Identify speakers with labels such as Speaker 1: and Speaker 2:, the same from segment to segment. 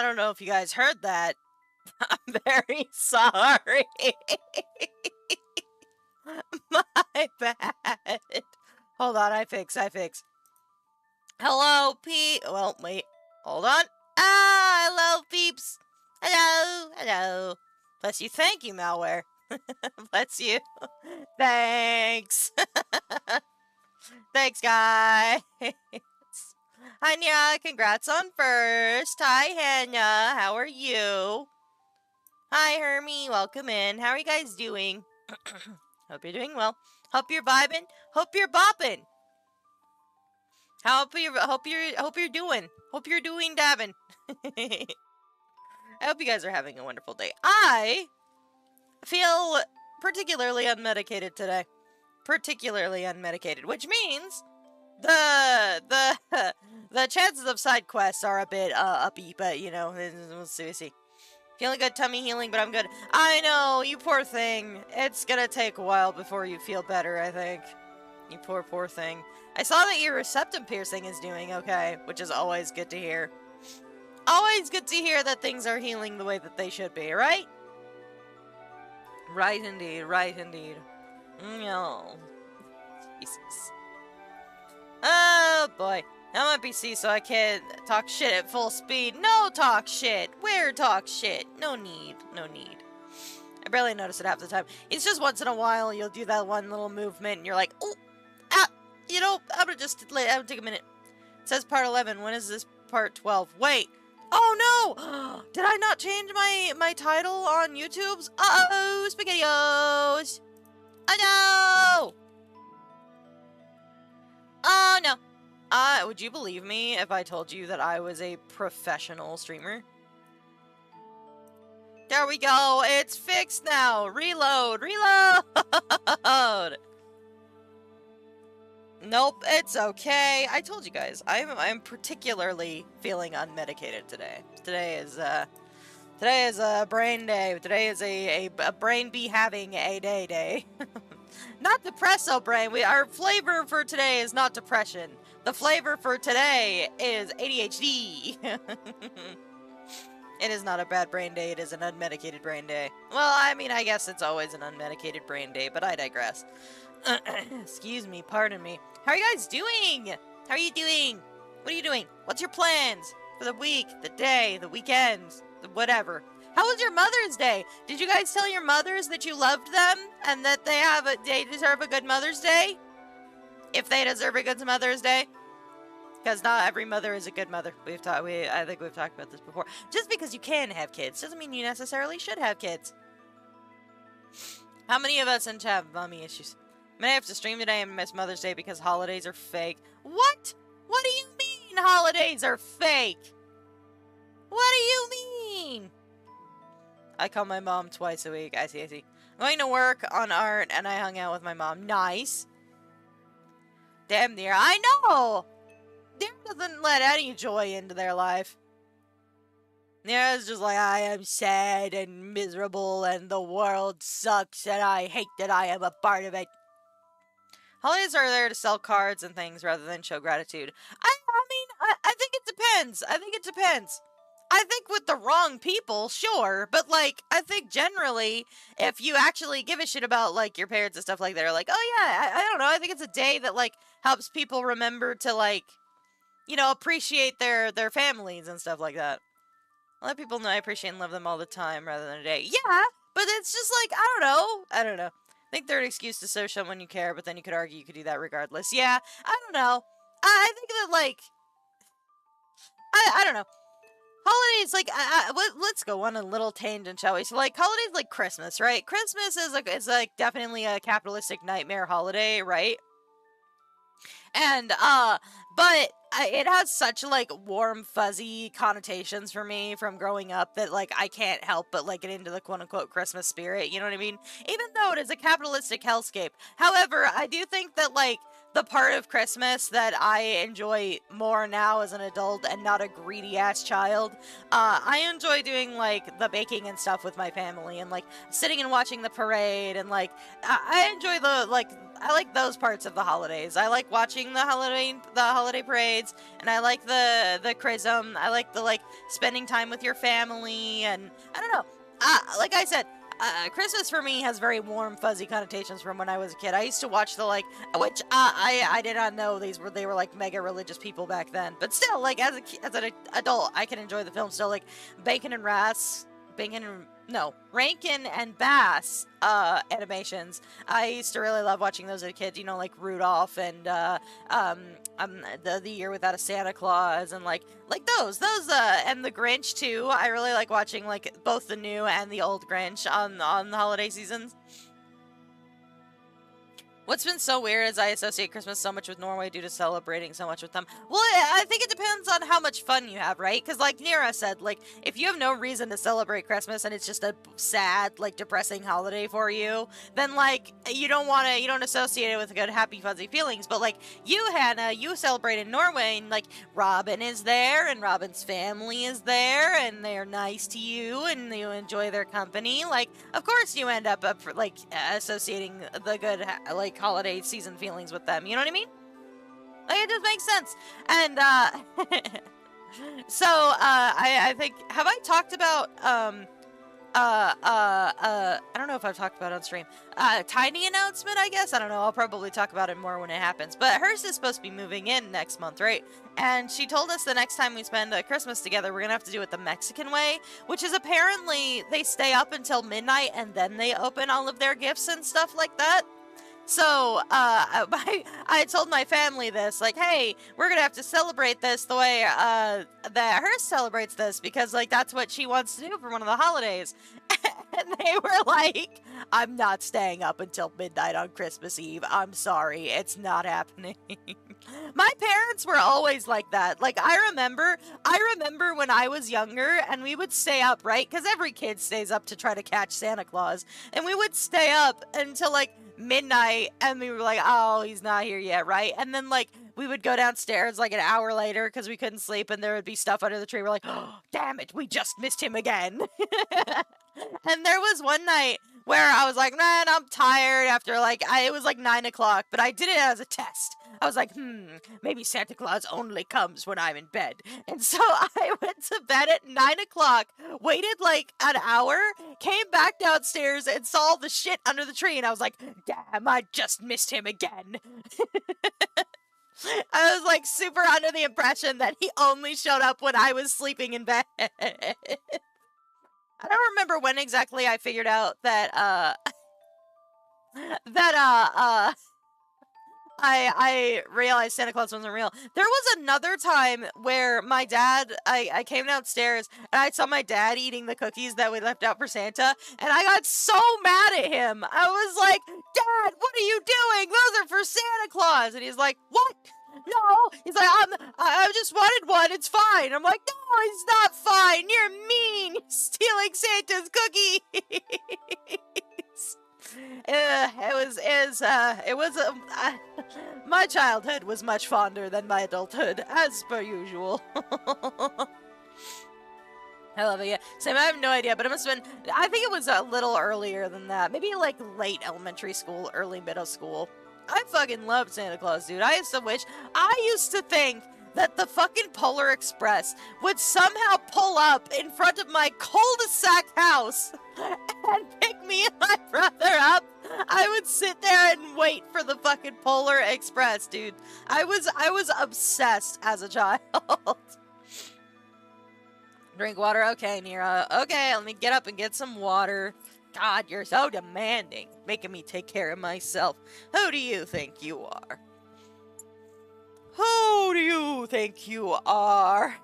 Speaker 1: don't know if you guys heard that. I'm very sorry. My bad. Hold on, I fix. Hello, well, wait. Hold on. Ah, hello, peeps. Hello. Bless you. Thank you, malware. Bless you. Thanks. Thanks, guys. Hanya, congrats on first. Hi, Hanya. How are you? Hi, Hermie. Welcome in. How are you guys doing? Hope you're doing well. Hope you're vibing. Hope you're bopping. Hope you're doing dabbing. I hope you guys are having a wonderful day. I feel particularly unmedicated today. Particularly unmedicated, which means the chances of side quests are a bit uppy, but you know, we'll see. Feeling good, tummy healing, but I'm good. I know, you poor thing. It's gonna take a while before you feel better, I think. You poor thing. I saw that your septum piercing is doing okay, which is always good to hear. Always good to hear that things are healing the way that they should be, right? Right indeed. No. Jesus. Oh boy. I'm on PC so I can't talk shit at full speed. No talk shit. Where talk shit? No need. I barely notice it half the time. It's just once in a while you'll do that one little movement and you're like, oh, ah, you know, I'm gonna take a minute. It says part 11. When is this part 12? Wait. Oh no! Did I not change my title on YouTube's? Uh-oh, SpaghettiOs! Oh no! Oh no! Would you believe me if I told you that I was a professional streamer? There we go! It's fixed now! Reload! Nope, it's okay. I told you guys, I'm particularly feeling unmedicated today. Today is a brain day. Today is a brain be having a day. Not depresso brain. Our flavor for today is not depression. The flavor for today is ADHD. It is not a bad brain day. It is an unmedicated brain day. Well, I mean, I guess it's always an unmedicated brain day, but I digress. Excuse me, pardon me. How are you guys doing? How are you doing? What are you doing? What's your plans for the week, the day, the weekends, the whatever? How was your Mother's Day? Did you guys tell your mothers that you loved them and that they deserve a good Mother's Day? If they deserve a good Mother's Day? Because not every mother is a good mother. I think we've talked about this before. Just because you can have kids doesn't mean you necessarily should have kids. How many of us have mommy issues? I may have to stream today and miss Mother's Day because holidays are fake. What? What do you mean holidays are fake? What do you mean? I call my mom twice a week. I see. I'm going to work on art and I hung out with my mom. Nice. Damn dear. I know! Dear doesn't let any joy into their life. It's just like, I am sad and miserable and the world sucks and I hate that I am a part of it. Holidays are there to sell cards and things rather than show gratitude. I think it depends. I think with the wrong people, sure. But, like, I think generally, if you actually give a shit about, like, your parents and stuff like that, they're like, oh yeah, I don't know. I think it's a day that, like, helps people remember to, like, you know, appreciate their families and stuff like that. I let people know I appreciate and love them all the time rather than a day. Yeah, but it's just like, I don't know. I think they're an excuse to show someone you care, but then you could argue you could do that regardless. Yeah, I don't know. I think that, like, I don't know. Holidays, like, let's go on a little tangent, shall we? So, like, holidays like Christmas, right? Christmas is like definitely a capitalistic nightmare holiday, right? And, but it has such, like, warm, fuzzy connotations for me from growing up that, like, I can't help but, like, get into the quote-unquote Christmas spirit, you know what I mean? Even though it is a capitalistic hellscape. However, I do think that, like, the part of Christmas that I enjoy more now as an adult and not a greedy ass child. I enjoy doing like the baking and stuff with my family and like sitting and watching the parade and like I enjoy I like those parts of the holidays. I like watching the holiday parades, and I like the chrism. I like the like spending time with your family, and I don't know. Like I said, Christmas for me has very warm, fuzzy connotations from when I was a kid. I used to watch which I did not know they were like mega religious people back then. But still, like as an adult, I can enjoy the film still. Like Rankin and Bass animations. I used to really love watching those as a kid. You know, like Rudolph and the Year Without a Santa Claus and like those and the Grinch too. I really like watching like both the new and the old Grinch on the holiday seasons. What's been so weird is I associate Christmas so much with Norway due to celebrating so much with them. Well, I think it depends on how much fun you have, right? Because like Nira said, like, if you have no reason to celebrate Christmas and it's just a sad, like, depressing holiday for you, then, like, you don't associate it with good, happy, fuzzy feelings. But, like, you, Hannah, you celebrate in Norway, and, like, Robin is there, and Robin's family is there, and they're nice to you, and you enjoy their company. Like, of course you end up associating the good, like, holiday season feelings with them, you know what I mean? Like, it just makes sense. And so I think, have I talked about I don't know if I've talked about it on stream, tiny announcement, I guess. I don't know, I'll probably talk about it more when it happens, but hers is supposed to be moving in next month, right? And she told us the next time we spend Christmas together, we're gonna have to do it the Mexican way, which is apparently they stay up until midnight and then they open all of their gifts and stuff like that. So, I told my family this, like, hey, we're gonna have to celebrate this the way, that hers celebrates this, because, like, that's what she wants to do for one of the holidays. And they were like, I'm not staying up until midnight on Christmas Eve. I'm sorry, it's not happening. My parents were always like that. Like, I remember when I was younger, and we would stay up, right? Because every kid stays up to try to catch Santa Claus. And we would stay up until, like, midnight, and we were like, oh, he's not here yet, right? And then, like, we would go downstairs like an hour later because we couldn't sleep, and there would be stuff under the tree. We're like, oh, damn it, we just missed him again. And there was one night where I was like, man, I'm tired after, like, it was like 9 o'clock, but I did it as a test. I was like, maybe Santa Claus only comes when I'm in bed. And so I went to bed at 9 o'clock, waited like an hour, came back downstairs and saw the shit under the tree, and I was like, damn, I just missed him again. I was like super under the impression that he only showed up when I was sleeping in bed. I don't remember when exactly I figured out that, I realized Santa Claus wasn't real. There was another time where my dad, I came downstairs and I saw my dad eating the cookies that we left out for Santa, and I got so mad at him. I was like, Dad, what are you doing? Those are for Santa Claus. And he's like, what? No. He's like, I just wanted one. It's fine. I'm like, no, it's not fine. You're mean. You're stealing Santa's cookies. My childhood was much fonder than my adulthood, as per usual. I love it, yeah. Same, I have no idea, but it must have been, I think it was a little earlier than that. Maybe like late elementary school, early middle school. I fucking loved Santa Claus, dude. I used to think that the fucking Polar Express would somehow pull up in front of my cul-de-sac house and pick me and my brother up. I would sit there and wait for the fucking Polar Express, dude. I was obsessed as a child. Drink water? Okay, Nira. Okay, let me get up and get some water. God, you're so demanding, making me take care of myself. Who do you think you are? Who do you think you are?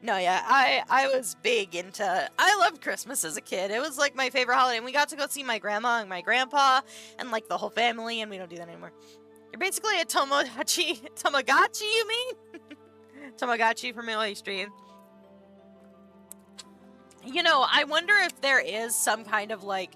Speaker 1: No, yeah, I was big into, I loved Christmas as a kid. It was like my favorite holiday, and we got to go see my grandma and my grandpa, and like the whole family, and we don't do that anymore. You're basically a Tamagotchi, you mean? Tamagotchi from Millie Stream. You know, I wonder if there is some kind of like,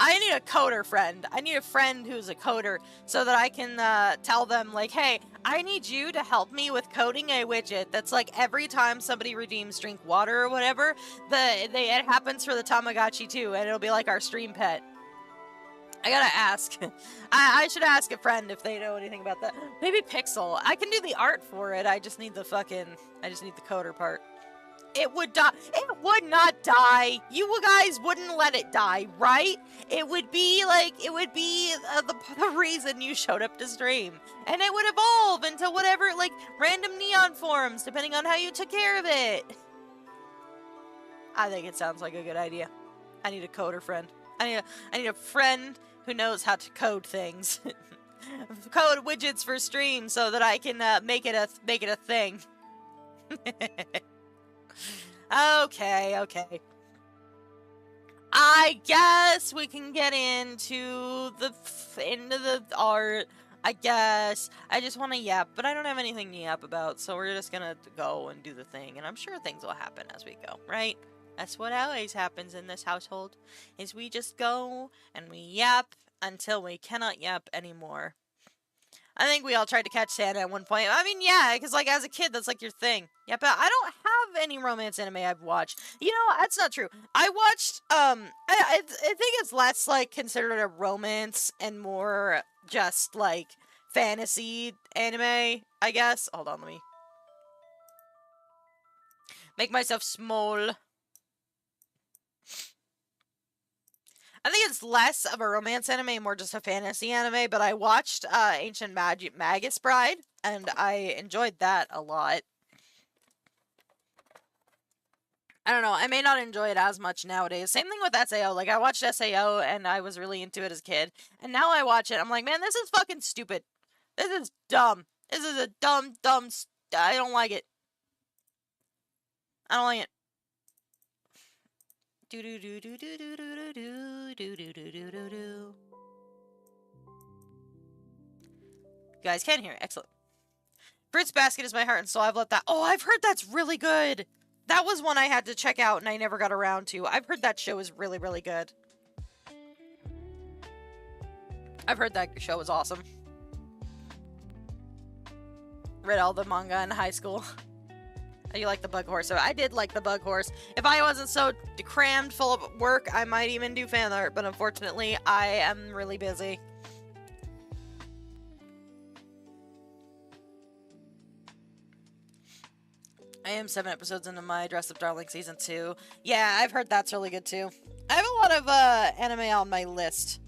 Speaker 1: I need a coder friend. I need a friend who's a coder so that I can tell them, like, hey, I need you to help me with coding a widget that's like every time somebody redeems drink water or whatever, it happens for the Tamagotchi too, and it'll be like our stream pet. I gotta ask. I should ask a friend if they know anything about that. Maybe Pixel. I can do the art for it. I just need the coder part. It would die. It would not die. You guys wouldn't let it die, right? It would be like, the reason you showed up to stream. And it would evolve into whatever, like, random neon forms, depending on how you took care of it. I think it sounds like a good idea. I need a coder friend. I need a friend who knows how to code things. Code widgets for stream so that I can make it a thing. Okay. I guess we can get into the art. I guess. I just want to yap, but I don't have anything to yap about, so we're just gonna go and do the thing, and I'm sure things will happen as we go, right? That's what always happens in this household, is we just go and we yap until we cannot yap anymore. I think we all tried to catch Santa at one point. I mean, yeah, because, like, as a kid, that's, like, your thing. Yeah, but I don't have any romance anime I've watched. You know, that's not true. I watched, I think it's less, like, considered a romance and more just, like, fantasy anime, I guess. Hold on, let me make myself small. I think it's less of a romance anime, more just a fantasy anime, but I watched Ancient Magus Bride, and I enjoyed that a lot. I don't know, I may not enjoy it as much nowadays. Same thing with SAO, like, I watched SAO, and I was really into it as a kid, and now I watch it, I'm like, man, this is fucking stupid. This is dumb. This is a dumb, I don't like it. I don't like it. Do do do do do do do do do do do do do do. You guys can hear it. Excellent. Fruits Basket is my heart and soul. I've let that. Oh, I've heard that's really good. That was one I had to check out and I never got around to. I've heard that show is really, really good. I've heard that show was awesome. Read all the manga in high school. You like the Bug Horse? So I did like the Bug Horse. If I wasn't so crammed full of work, I might even do fan art, but unfortunately, I am really busy. I am 7 episodes into my Dress Up Darling Season 2. Yeah, I've heard that's really good too. I have a lot of anime on my list.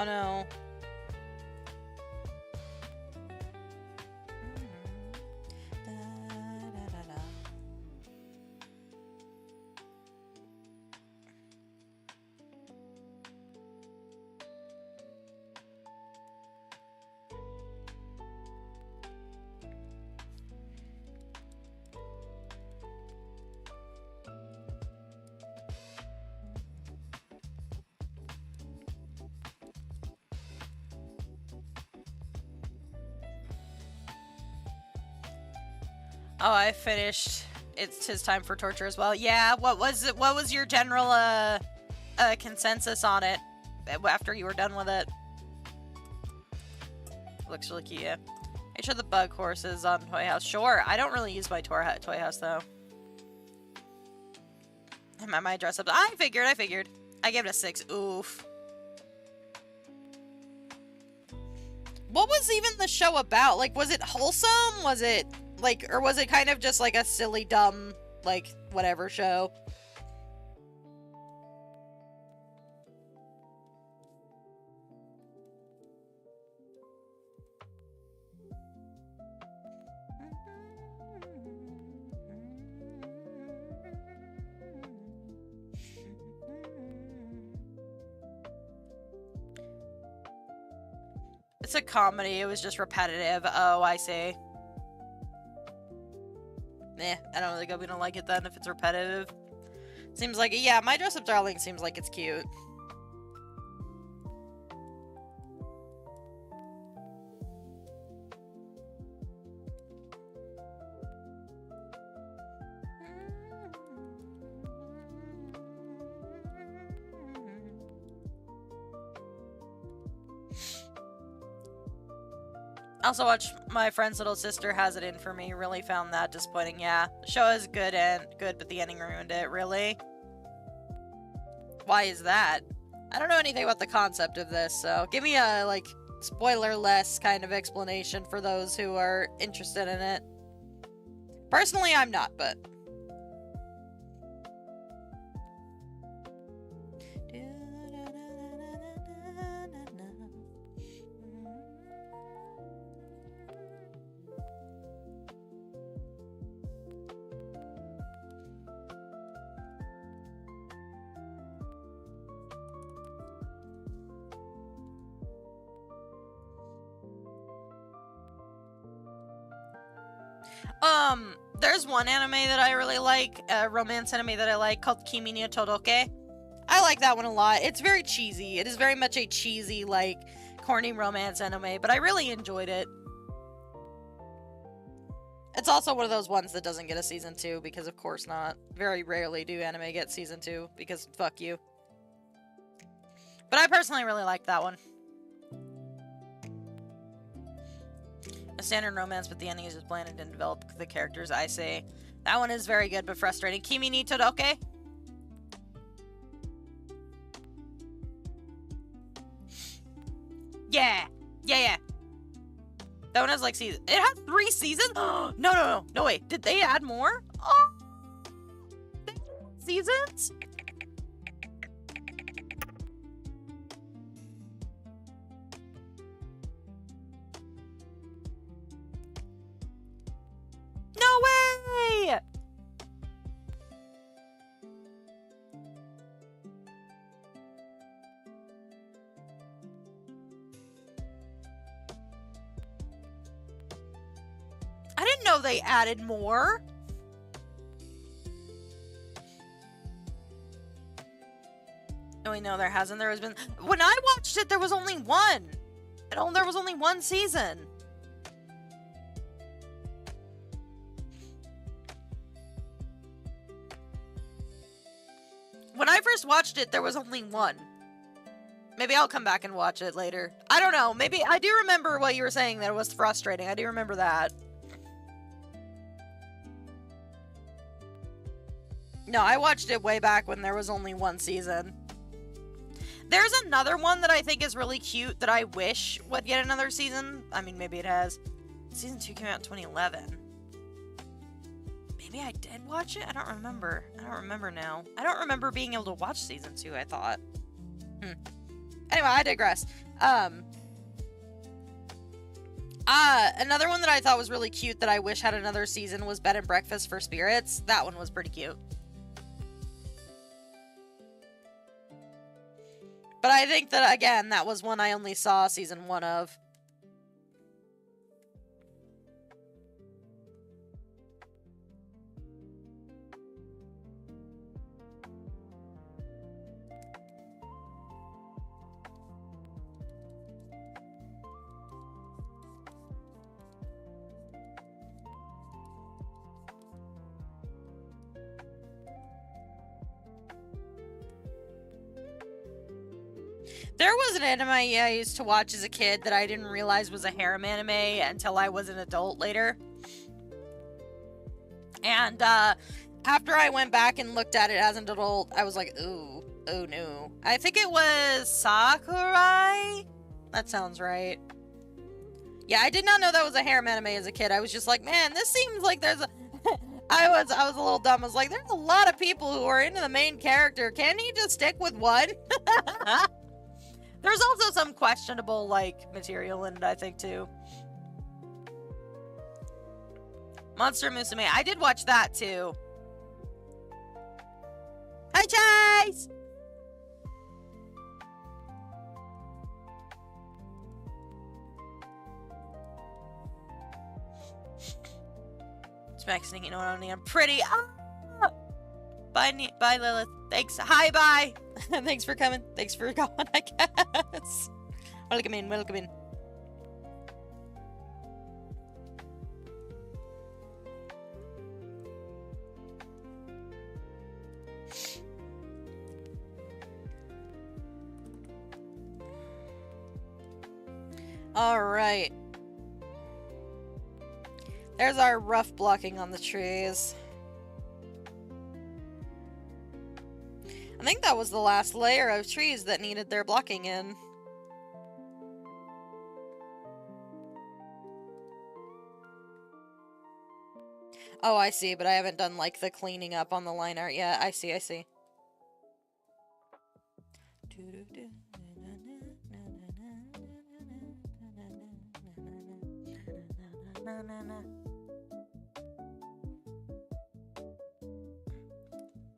Speaker 1: Oh no. Oh, I finished. It's his time for torture as well. Yeah, what was your general consensus on it after you were done with it? Looks really cute, yeah. Make sure the Bug Horse is on Toy House. Sure, I don't really use my Toy House though. I might dress up. I figured. I gave it a 6. Oof. What was even the show about? Like, was it wholesome? Was it like, or was it kind of just like a silly, dumb, like, whatever show? It's a comedy. It was just repetitive. Oh, I see. I don't think I'm gonna like it then if it's repetitive. Seems like, yeah, My Dress Up Darling seems like it's cute. I also watched my friend's little sister has it in for me. Really found that disappointing. Yeah, the show is good, but the ending ruined it. Really? Why is that? I don't know anything about the concept of this, so give me a, like, spoiler-less kind of explanation for those who are interested in it. Personally, I'm not, but... There's one anime that I really like, a romance anime that I like, called Kimi ni Todoke. I like that one a lot. It's very cheesy. It is very much a cheesy, like, corny romance anime, but I really enjoyed it. It's also one of those ones that doesn't get a season 2, because of course not. Very rarely do anime get season 2, because fuck you. But I personally really like that one. A standard romance, but the ending is just bland and didn't develop the characters, I say. That one is very good, but frustrating. Kimi ni Todoke? Yeah! Yeah. That one has, like, seasons. It has 3 seasons? No way. Did they add more? Oh! Seasons? No way! I didn't know they added more. No, wait, no, there hasn't. There has been... When I watched it, there was only one. There was only 1 season. When I first watched it, there was only 1. Maybe I'll come back and watch it later. I don't know. Maybe I do remember what you were saying, that it was frustrating. I do remember that. No, I watched it way back when there was only 1 season. There's another one that I think is really cute that I wish would get another season. I mean, maybe it has. Season 2 came out in 2011. Maybe I did watch it? I don't remember. I don't remember now. I don't remember being able to watch season 2, I thought. Anyway, I digress. Another one that I thought was really cute that I wish had another season was Bed and Breakfast for Spirits. That one was pretty cute. But I think that, again, that was one I only saw season 1 of. There was an anime I used to watch as a kid that I didn't realize was a harem anime until I was an adult later. And after I went back and looked at it as an adult, I was like, ooh, oh no. I think it was Sakurai? That sounds right. Yeah, I did not know that was a harem anime as a kid. I was just like, man, this seems like there's a... I was a little dumb. I was like, there's a lot of people who are into the main character. Can he just stick with one? There's also some questionable, like, material in it, I think, too. Monster Musume. I did watch that, too. Hi, Chase! Respect sneaking on me. I'm pretty. Ah! Bye, Lilith. Thanks. Hi, bye. Thanks for coming. Thanks for going, I guess. Welcome in, welcome in. Alright. There's our rough blocking on the trees. I think that was the last layer of trees that needed their blocking in. Oh, I see, but I haven't done, like, the cleaning up on the line art yet. I see, I see.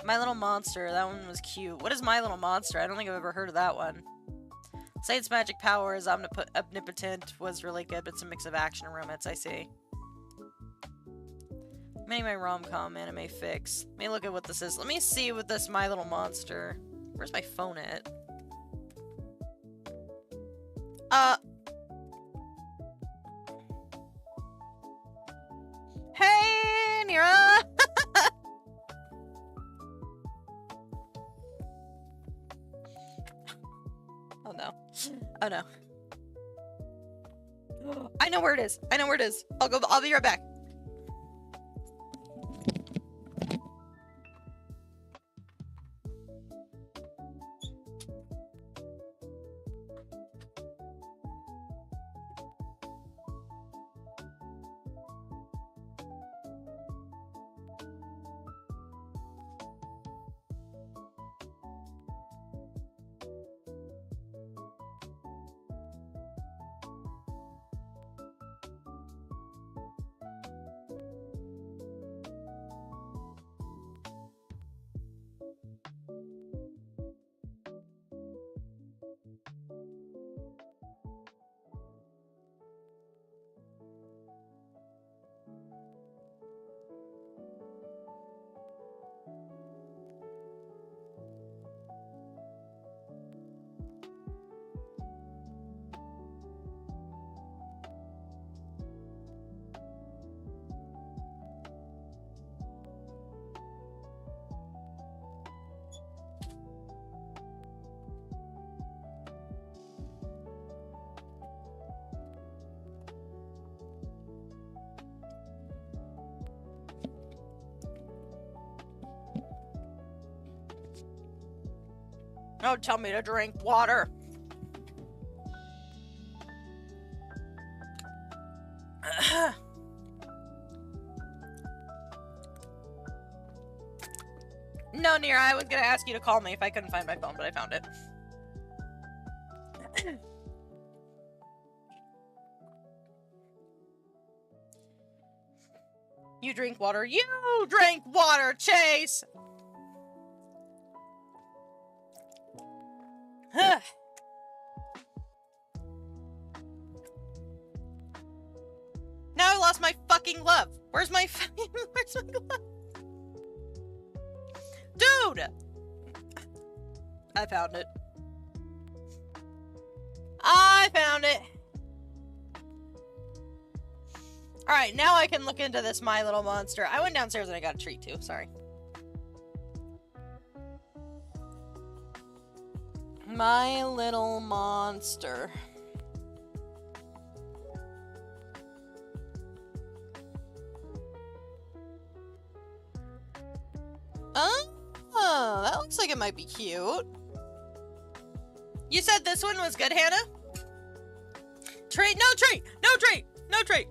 Speaker 1: My Little Monster, that one was cute. What is My Little Monster? I don't think I've ever heard of that one. Say its magic power is omnipotent was really good, but it's a mix of action and romance, I see. Many my rom-com anime fix. Let me look at what this is. Let me see what this My Little Monster. Where's my phone at? Hey, Nira! Oh no. Oh no. I know where it is. I know where it is. I'll be right back. Don't tell me to drink water. No, Nira, I was gonna ask you to call me if I couldn't find my phone, but I found it. You drink water. You drink water, Chase! Now I lost my fucking glove. Where's my glove? Dude! I found it. I found it. Alright, now I can look into this My Little Monster. I went downstairs and I got a treat too, sorry. My Little Monster. Oh, that looks like it might be cute. You said this one was good, Hannah? Treat? No treat! No treat! No treat!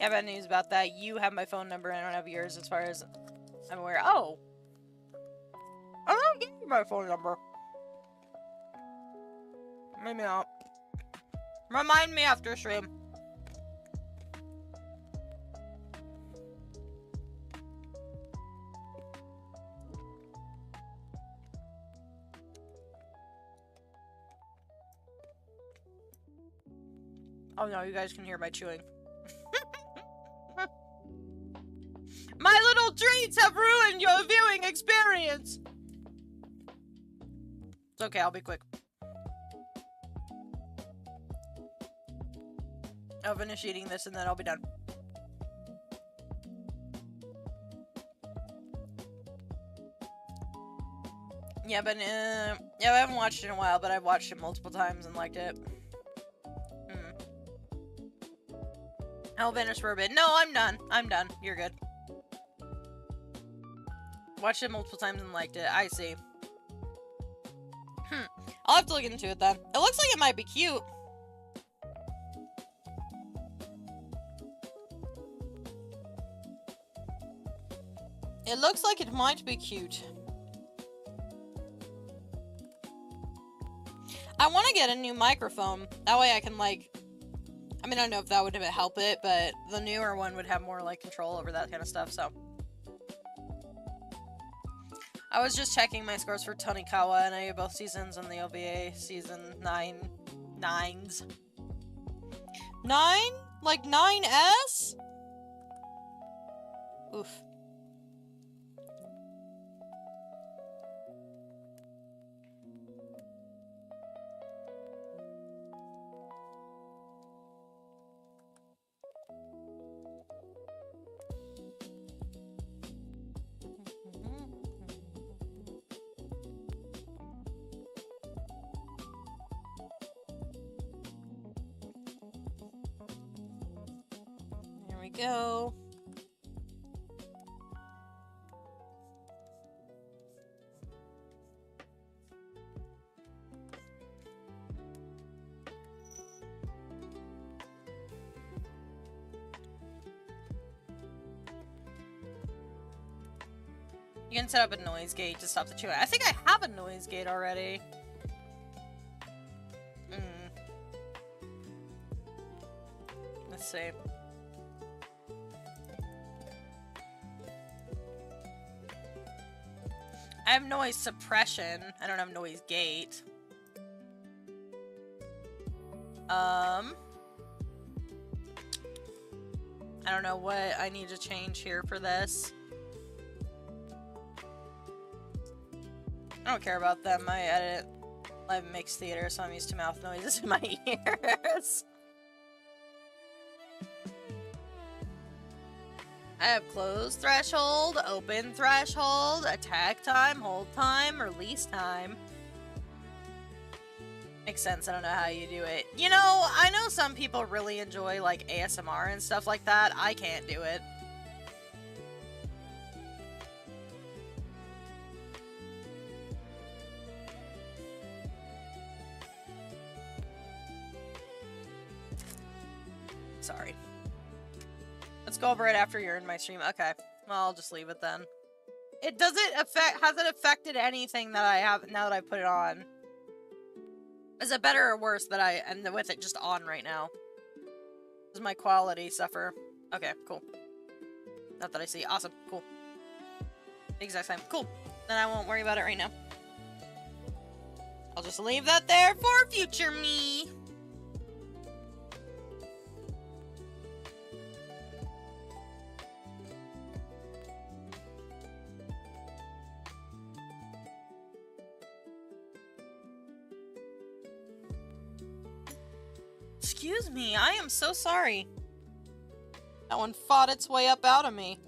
Speaker 1: Yeah, bad news about that. You have my phone number, I don't have yours as far as I'm aware. Oh! I don't give you my phone number. Maybe not. Remind me after stream. Oh no, you guys can hear my chewing. treats have ruined your viewing experience! It's okay, I'll be quick. I'll finish eating this and then I'll be done. Yeah, but, yeah, I haven't watched it in a while, but I've watched it multiple times and liked it. I'll finish for a bit. No, I'm done. I'm done. You're good. Watched it multiple times and liked it. I see. I'll have to look into it then. It looks like it might be cute. It looks like it might be cute. I want to get a new microphone. That way I can, like... I mean, I don't know if that would help it, but the newer one would have more, like, control over that kind of stuff, so... I was just checking my scores for Tonikawa, and I have both seasons in the OVA season 9s. 9? Like 9S? Oof. Go. You can set up a noise gate to stop the chewing. I think I have a noise gate already. Let's see. I have noise suppression. I don't have noise gate. I don't know what I need to change here for this. I don't care about them. I edit live mixed theater, so I'm used to mouth noises in my ears. I have closed threshold, open threshold, attack time, hold time, release time. Makes sense, I don't know how you do it. You know, I know some people really enjoy, like, ASMR and stuff like that. I can't do it. Sorry. Let's go over it after you're in my stream. Okay. Well, I'll just leave it then. It doesn't affect... Has it affected anything that I have now that I put it on? Is it better or worse that I am with it just on right now? Does my quality suffer? Okay, cool. Not that I see. Awesome. Cool. Exact same. Cool. Then I won't worry about it right now. I'll just leave that there for future me. Excuse me, I am so sorry. That one fought its way up out of me.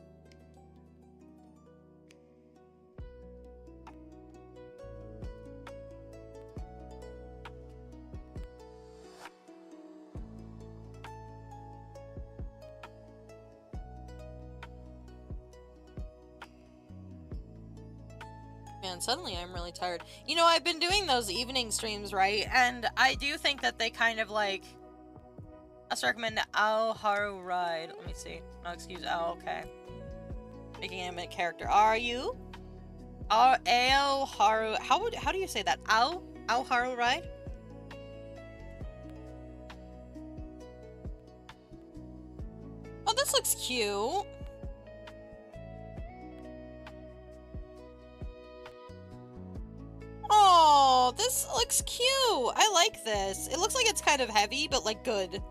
Speaker 1: Man, suddenly I'm really tired. You know, I've been doing those evening streams, right? And I do think that they kind of like... Let's recommend Ao Haru Ride. Let me see. No, excuse. Oh, okay. Making him a character. Are you? Ao Haru. How do you say that? Ao Haru Ride? Oh, this looks cute. Oh, this looks cute. I like this. It looks like it's kind of heavy, but like good.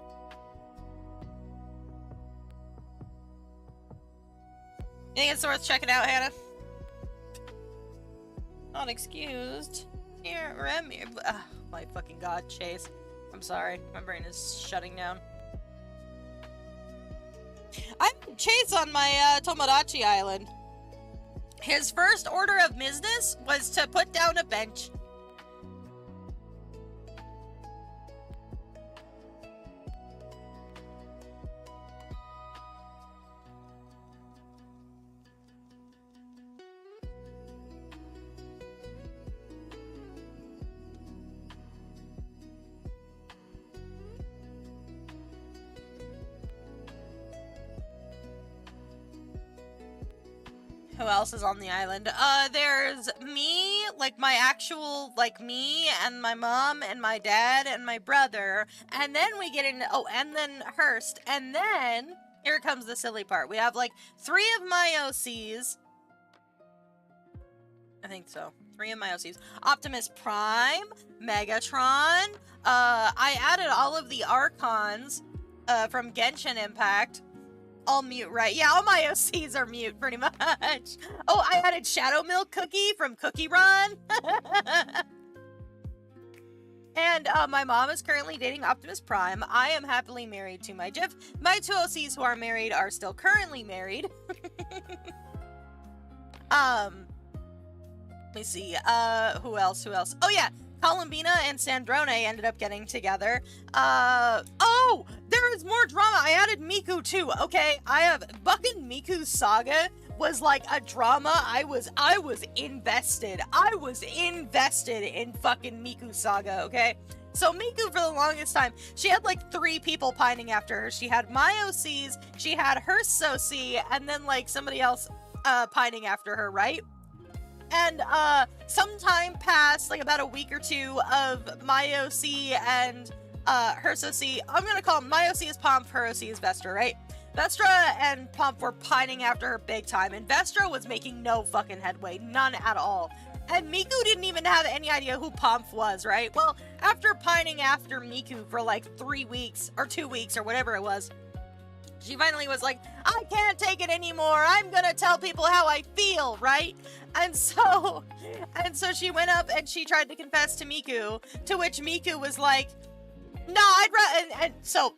Speaker 1: You think it's worth checking out, Hannah? Not excused. Here, Remy. Oh, my fucking god, Chase. I'm sorry. My brain is shutting down. I'm Chase on my Tomodachi Island. His first order of business was to put down a bench. Who else is on the island? There's me, like my actual, like me and my mom and my dad and my brother. And then we get into, oh, and then Hurst. And then, here comes the silly part. We have like 3 of my OCs. I think so. 3 of my OCs. Optimus Prime, Megatron. I added all of the Archons, from Genshin Impact. All mute, right? Yeah, all my OCs are mute, pretty much. Oh, I added Shadow Milk Cookie from Cookie Run. And my mom is currently dating Optimus Prime. I am happily married to my Jeff. My 2 OCs who are married are still currently married. Let me see. Who else? Oh yeah, Columbina and Sandrone ended up getting together. Oh, there is more drama. I added Miku too. Okay, I have fucking Miku's saga was like a drama. I was invested. I was invested in fucking Miku's saga. Okay. So Miku, for the longest time, she had like 3 people pining after her. She had my OCs, she had her OC, and then like somebody else pining after her, right? And some time passed, like about a week or 2 of my OC and her OC. I'm gonna call him, my OC is Pomp, her OC is Vestra, right? Vestra and Pomp were pining after her big time, and Vestra was making no fucking headway, none at all. And Miku didn't even have any idea who Pomp was, right? Well, after pining after Miku for like 3 weeks, or 2 weeks, or whatever it was, she finally was like, I can't take it anymore, I'm gonna tell people how I feel, right? And so she went up and she tried to confess to Miku, to which Miku was like, no, I'd rather, and so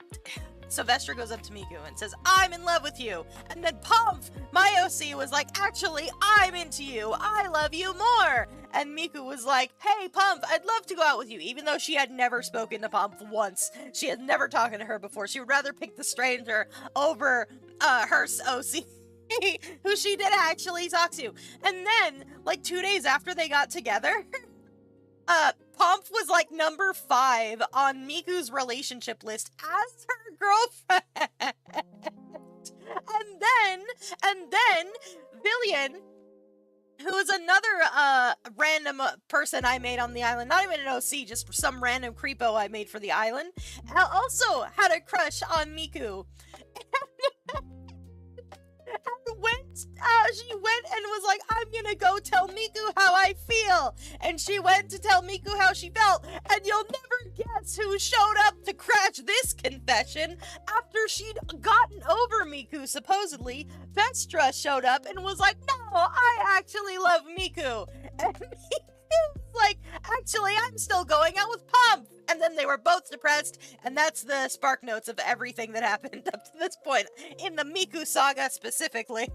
Speaker 1: Vestra goes up to Miku and says, I'm in love with you. And then Pumph, my OC, was like, actually, I'm into you. I love you more. And Miku was like, hey, Pumph, I'd love to go out with you. Even though she had never spoken to Pumph once. She had never talked to her before. She would rather pick the stranger over her OC. Who she did actually talk to. And then, like 2 days after they got together, Pomp was like number 5 on Miku's relationship list as her girlfriend. and then Villian, who is another random person I made on the island, not even an OC, just some random creepo I made for the island, also had a crush on Miku. She went and was like, I'm gonna go tell Miku how I feel. And she went to tell Miku how she felt. And you'll never guess who showed up to crash this confession after she'd gotten over Miku, supposedly. Vestra showed up and was like, no, I actually love Miku. And Miku was like, actually, I'm still going out with Pomp. And then they were both depressed, and that's the spark notes of everything that happened up to this point, in the Miku saga specifically.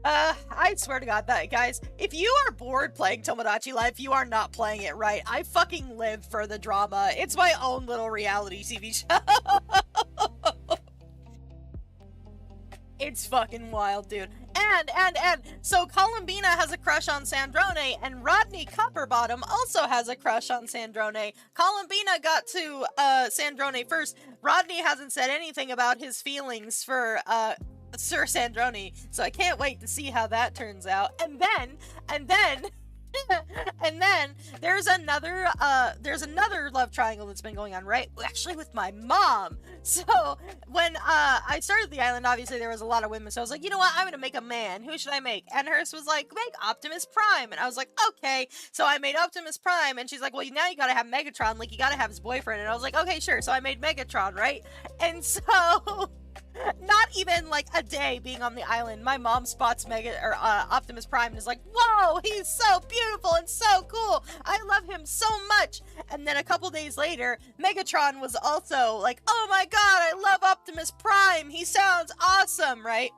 Speaker 1: I swear to God, that guys, if you are bored playing Tomodachi Life, you are not playing it right. I fucking live for the drama. It's my own little reality TV show. It's fucking wild, dude. And so Columbina has a crush on Sandrone, and Rodney Copperbottom also has a crush on Sandrone. Columbina got to Sandrone first. Rodney hasn't said anything about his feelings for Sir Sandrone, so I can't wait to see how that turns out. And then and then there's another love triangle that's been going on, right? Actually, with my mom. So when I started the island, obviously there was a lot of women, so I was like, you know what, I'm gonna make a man. Who should I make? And hers was like, make Optimus Prime. And I was like, okay. So I made Optimus Prime, and she's like, well, now you gotta have Megatron, like you gotta have his boyfriend. And I was like, okay, sure. So I made Megatron, right? And so Not even like a day being on the island, my mom spots Optimus Prime and is like, whoa, he's so beautiful and so cool. I love him so much. And then a couple days later, Megatron was also like, oh my god, I love Optimus Prime. He sounds awesome, right?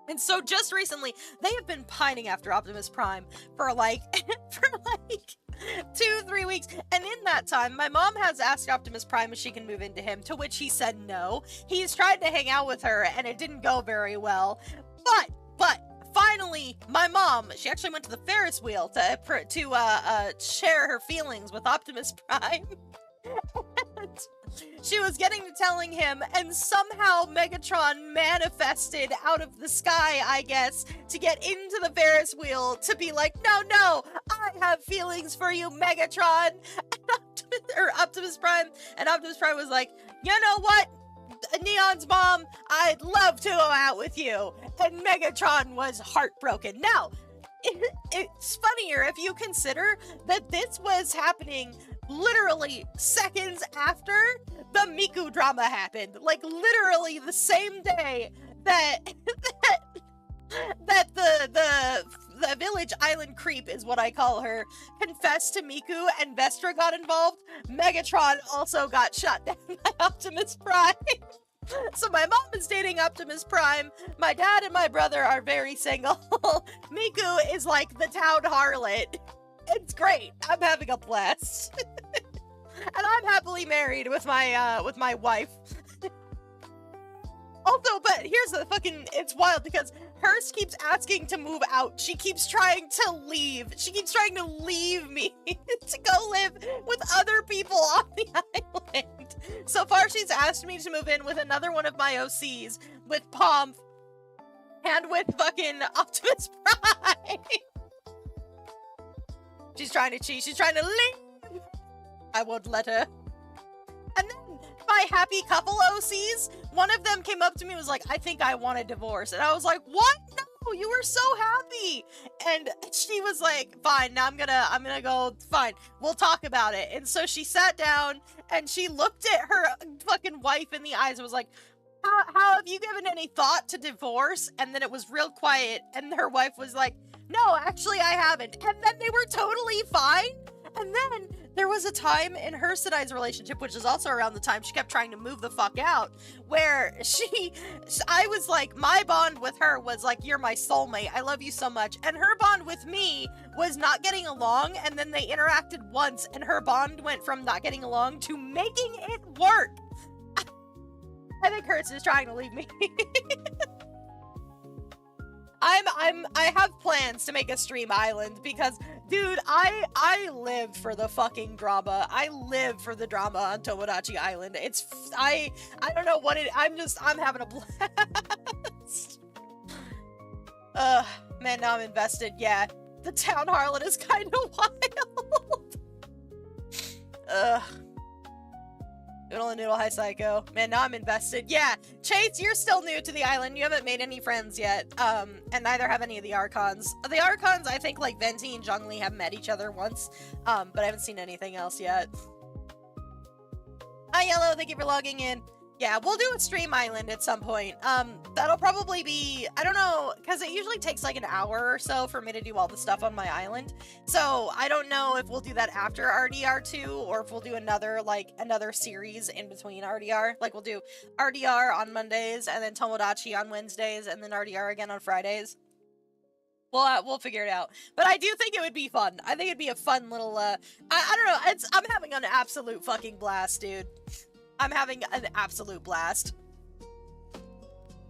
Speaker 1: And so just recently, they have been pining after Optimus Prime for like, 2-3 weeks. And in that time, my mom has asked Optimus Prime if she can move into him, to which he said no. He's tried to hang out with her, and it didn't go very well. But finally, my mom, she actually went to the Ferris wheel to share her feelings with Optimus Prime. She was getting to telling him, and somehow Megatron manifested out of the sky, I guess, to get into the Ferris wheel to be like, no, I have feelings for you, Megatron, or Optimus Prime, and Optimus Prime was like, you know what, Neon's mom, I'd love to go out with you, and Megatron was heartbroken. Now, it's funnier if you consider that this was happening literally seconds after the Miku drama happened. Like, literally the same day that the village island creep, is what I call her, confessed to Miku and Vestra got involved, Megatron also got shot down by Optimus Prime. So my mom is dating Optimus Prime, my dad and my brother are very single, Miku is like the town harlot. It's great. I'm having a blast. And I'm happily married with my wife. Also, but here's the fucking, it's wild because Hearst keeps asking to move out. She keeps trying to leave. She keeps trying to leave me to go live with other people on the island. So far, she's asked me to move in with another one of my OCs, with Pomp, and with fucking Optimus Prime. She's trying to cheat. She's trying to leave. I won't let her. And then my happy couple OCs, one of them came up to me and was like, I think I want a divorce. And I was like, what? No, you were so happy. And she was like, fine, now I'm gonna go, fine, we'll talk about it. And so she sat down and she looked at her fucking wife in the eyes and was like, how have you given any thought to divorce? And then it was real quiet and her wife was like, no, actually I haven't. And then they were totally fine. And then there was a time in her and I's relationship, which is also around the time she kept trying to move the fuck out, where I was like, my bond with her was like, you're my soulmate, I love you so much. And her bond with me was not getting along, and then they interacted once, and her bond went from not getting along to making it work. I think Hertz is trying to leave me. I have plans to make a stream island because, dude, I live for the fucking drama. I live for the drama on Tomodachi Island. I don't know what I'm having a blast. Man, now I'm invested. Yeah, the town harlot is kind of wild. Noodle and Noodle, hi Psycho. Man, now I'm invested. Yeah, Chase, you're still new to the island. You haven't made any friends yet. And neither have any of the Archons. The Archons, I think, like, Venti and Zhongli have met each other once. But I haven't seen anything else yet. Hi, Yellow, thank you for logging in. Yeah, we'll do a stream island at some point. That'll probably be, I don't know, because it usually takes like an hour or so for me to do all the stuff on my island. So I don't know if we'll do that after RDR2 or if we'll do another series in between RDR. Like we'll do RDR on Mondays and then Tomodachi on Wednesdays and then RDR again on Fridays. We'll figure it out. But I do think it would be fun. I think it'd be a fun little, I don't know, I'm having an absolute fucking blast, dude. I'm having an absolute blast.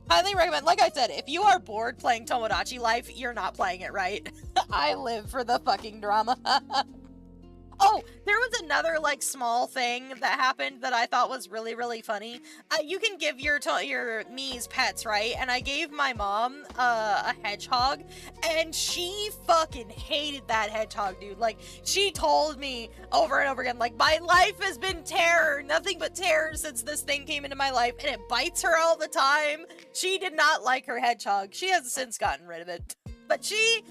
Speaker 1: Highly recommend, like I said, if you are bored playing Tomodachi Life, you're not playing it right. I live for the fucking drama. Oh, there was another, like, small thing that happened that I thought was really, really funny. You can give your Mii's pets, right? And I gave my mom a hedgehog, and she fucking hated that hedgehog, dude. Like, she told me over and over again, like, my life has been terror, nothing but terror since this thing came into my life, and it bites her all the time. She did not like her hedgehog. She has since gotten rid of it. But she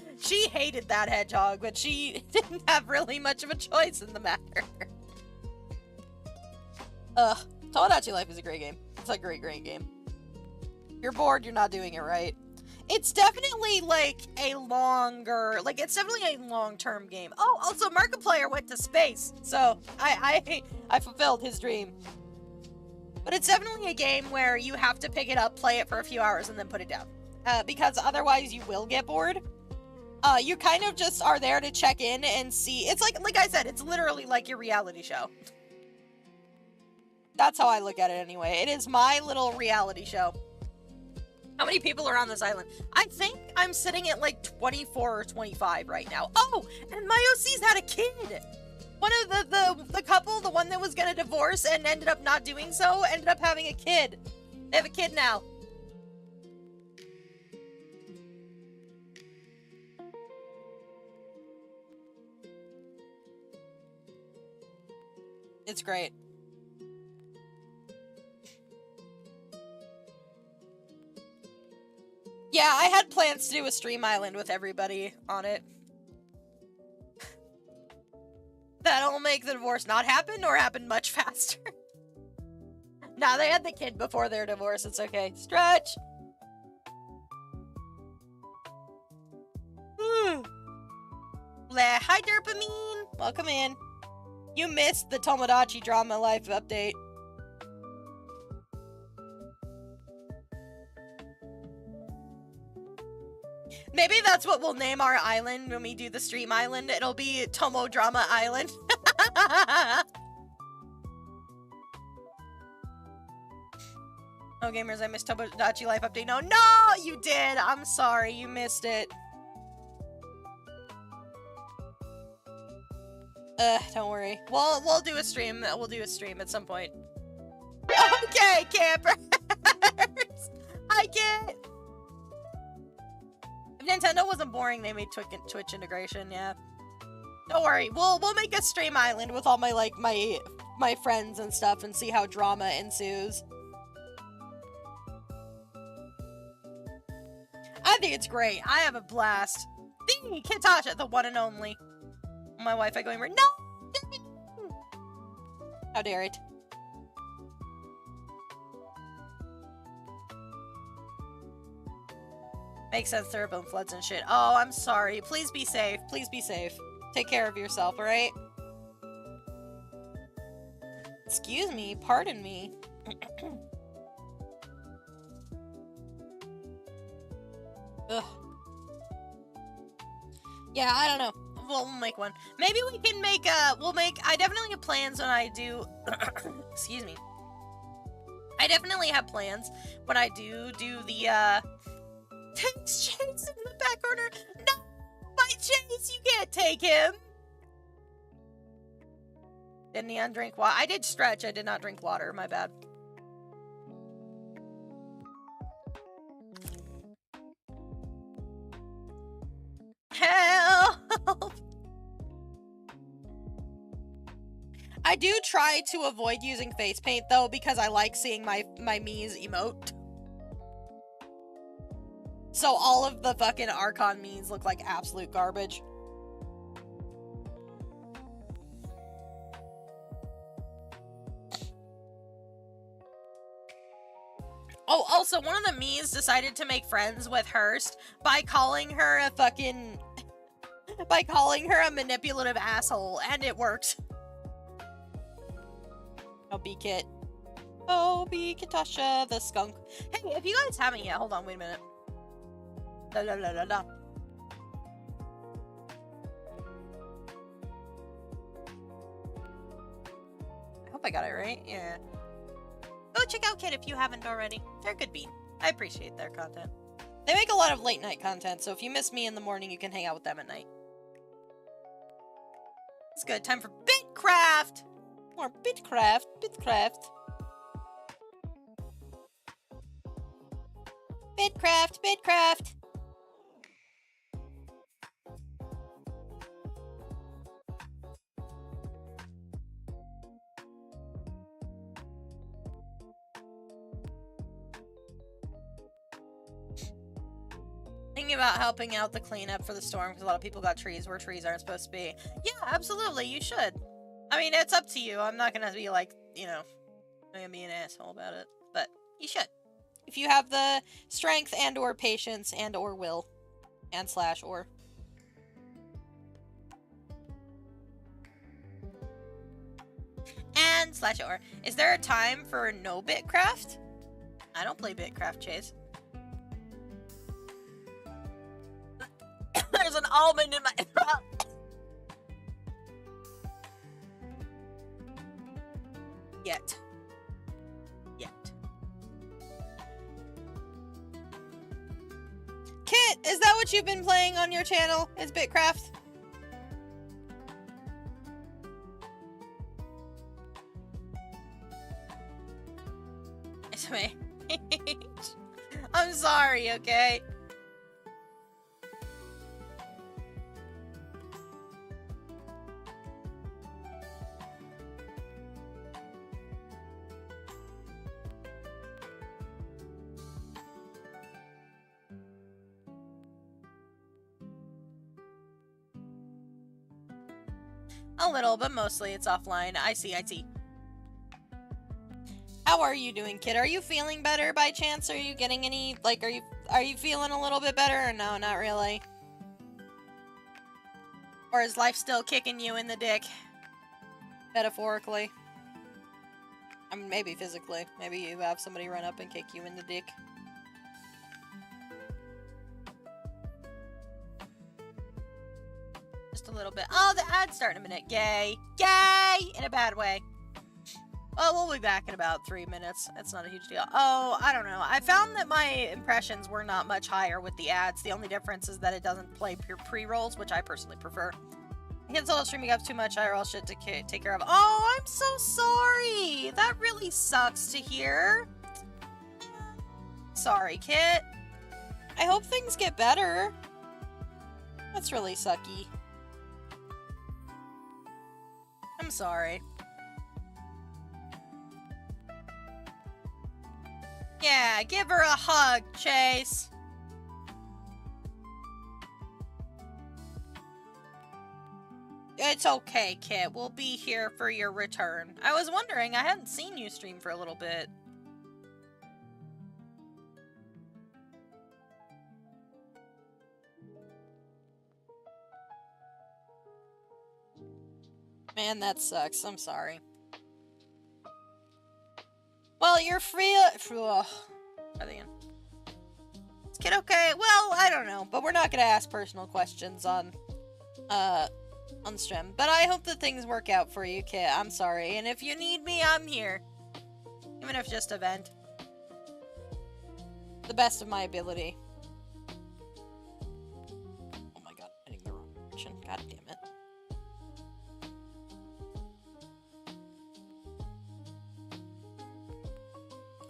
Speaker 1: hated that hedgehog, but she didn't have really much of a choice in the matter. Tomodachi Life is a great game. It's a great, great game. You're bored, you're not doing it right. It's definitely, like, a longer... Like, it's definitely a long-term game. Oh, also, Markiplier went to space, so I fulfilled his dream. But it's definitely a game where you have to pick it up, play it for a few hours, and then put it down. Because otherwise you will get bored. You kind of just are there to check in and see... It's like I said, it's literally like your reality show. That's how I look at it anyway. It is my little reality show. How many people are on this island? I think I'm sitting at like 24 or 25 right now. Oh, and my OC's had a kid! One of the couple, the one that was gonna divorce and ended up not doing so, ended up having a kid. They have a kid now. It's great. Yeah, I had plans to do a stream island with everybody on it. That'll make the divorce not happen or happen much faster. Nah, they had the kid before their divorce. It's okay. Stretch! Hi, Derpamine! Welcome in. You missed the Tomodachi Drama Life update. Maybe that's what we'll name our island when we do the stream island. It'll be Tomo Drama Island. Oh, gamers, I missed Tomodachi Life update. No, you did! I'm sorry, you missed it. Don't worry. We'll do a stream. We'll do a stream at some point. Okay, campers! I get... If Nintendo wasn't boring, they made Twitch integration, yeah. Don't worry, we'll make a stream island with all my, like, my friends and stuff and see how drama ensues. I think it's great. I have a blast. Ding! Kitasha, the one and only. My Wi-Fi going right. No! How dare it. Makes sense, there have been floods and shit. Oh, I'm sorry. Please be safe. Please be safe. Take care of yourself, alright? Excuse me. Pardon me. Ugh. Yeah, I don't know. We'll make one. Maybe we can make, I definitely have plans when I do, excuse me. I definitely have plans when I do the, Thanks, Chase, in the back corner. No, my Chase, you can't take him. Did Neon drink water? I did stretch, I did not drink water, my bad. Help! I do try to avoid using face paint, though, because I like seeing my Mii's emote. So all of the fucking Archon Mii's look like absolute garbage. Oh, also, one of the Mii's decided to make friends with Hurst by calling her a fucking... by calling her a manipulative asshole, and it worked. Oh, B-Kit. Oh, B-Kitasha, the skunk. Hey, if you guys haven't yet, hold on, wait a minute. La la la la la. I hope I got it right. Yeah. Go check out Kit if you haven't already. They're a good bean. I appreciate their content. They make a lot of late night content, so if you miss me in the morning, you can hang out with them at night. It's good. Time for Bitcraft! More Bitcraft. Bitcraft. Bitcraft. Bitcraft. Thinking about helping out the cleanup for the storm because a lot of people got trees where trees aren't supposed to be. Yeah, absolutely, you should. I mean, it's up to you. I'm not gonna be like, you know, I'm gonna be an asshole about it. But you should. if you have the strength and or patience and or will and slash or. And slash or. Is there a time for no Bitcraft? I don't play Bitcraft, Chase. There's an almond in my throat. Yet. Kit, is that what you've been playing on your channel? Is Bitcraft? It's me. I'm sorry, okay? A little, but mostly it's offline. I see. How are you doing, kid? Are you feeling better by chance? Are you getting any, like, are you feeling a little bit better or no, not really? Or is life still kicking you in the dick? Metaphorically. I mean, maybe physically. Maybe you have somebody run up and kick you in the dick. Just a little bit. Oh, the ad's starting in a minute. Gay. Gay! In a bad way. Well, we'll be back in about 3 minutes. That's not a huge deal. Oh, I don't know. I found that my impressions were not much higher with the ads. The only difference is that it doesn't play pre-rolls, which I personally prefer. I cancel all streaming up too much IRL shit to take care of. Oh, I'm so sorry. That really sucks to hear. Sorry, Kit. I hope things get better. That's really sucky. I'm sorry. Yeah, give her a hug, Chase. It's okay, Kit. We'll be here for your return. I was wondering, I hadn't seen you stream for a little bit. Man, that sucks. I'm sorry. Well, you're free. Are they in? Is Kit okay? Well, I don't know, but we're not gonna ask personal questions on stream. But I hope that things work out for you, Kit. I'm sorry, and if you need me, I'm here. Even if just a vent. The best of my ability. Oh my god, I'm hitting the wrong direction. God damn it.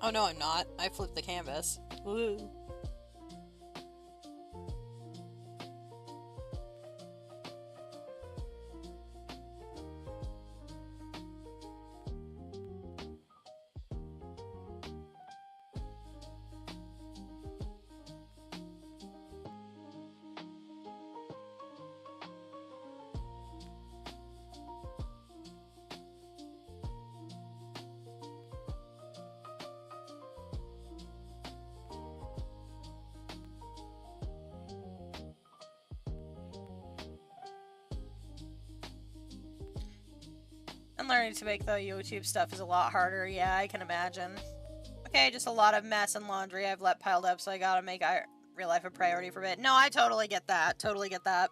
Speaker 1: Oh no, I'm not. I flipped the canvas. Woo. Learning to make the YouTube stuff is a lot harder. Yeah, I can imagine. Okay, just a lot of mess and laundry I've let piled up, so I gotta make real life a priority for a bit. No, I totally get that. Totally get that.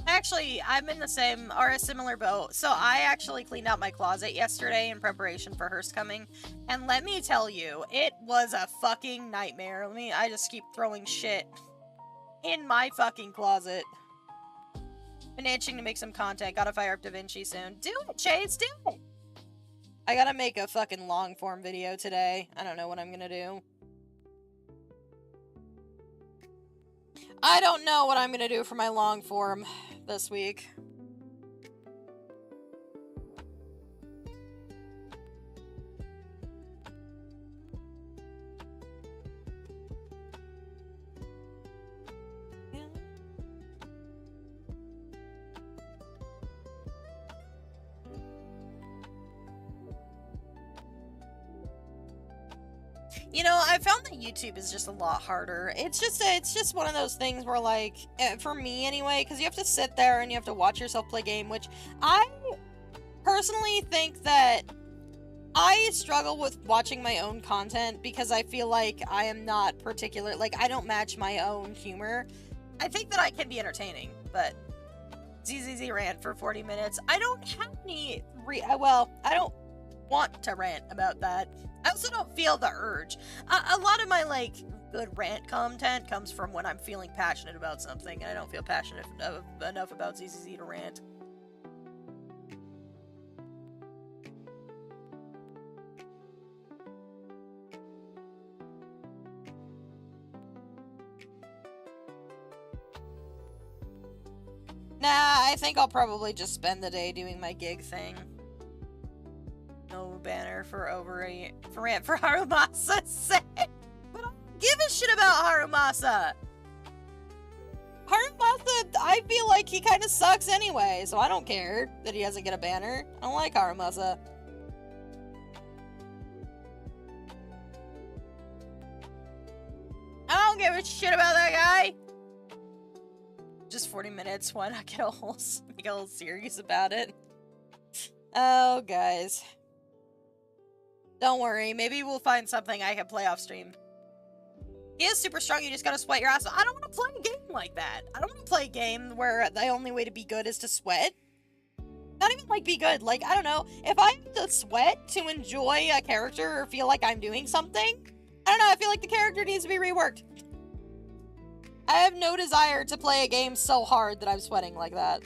Speaker 1: Actually, I'm in the same, or a similar boat. So I actually cleaned out my closet yesterday in preparation for hers coming. And let me tell you, it was a fucking nightmare. I just keep throwing shit in my fucking closet. Been itching to make some content. Gotta fire up DaVinci soon. Do it, Chase, do it! I gotta make a fucking long form video today. I don't know what I'm gonna do. I don't know what I'm gonna do for my long form this week. You know, I found that YouTube is just a lot harder. It's just one of those things where, like, for me anyway, because you have to sit there and you have to watch yourself play game, which I personally think that I struggle with watching my own content because I feel like I am not particular, like, I don't match my own humor. I think that I can be entertaining, but ZZZ rant for 40 minutes. I don't have any, well, I don't want to rant about that. I also don't feel the urge. A lot of my, like, good rant content comes from when I'm feeling passionate about something, and I don't feel passionate enough about ZZZ to rant. Nah, I think I'll probably just spend the day doing my gig thing. No banner for rant for Harumasa's sake. But I don't give a shit about Harumasa. Harumasa, I feel like he kind of sucks anyway, so I don't care that he doesn't get a banner. I don't like Harumasa. I don't give a shit about that guy. Just 40 minutes, why not get make a whole series about it? Oh, guys. Don't worry, maybe we'll find something I can play off stream. He is super strong, you just gotta sweat your ass off. I don't want to play a game like that. I don't want to play a game where the only way to be good is to sweat. Not even, like, be good. Like, I don't know. If I have to sweat to enjoy a character or feel like I'm doing something, I don't know, I feel like the character needs to be reworked. I have no desire to play a game so hard that I'm sweating like that.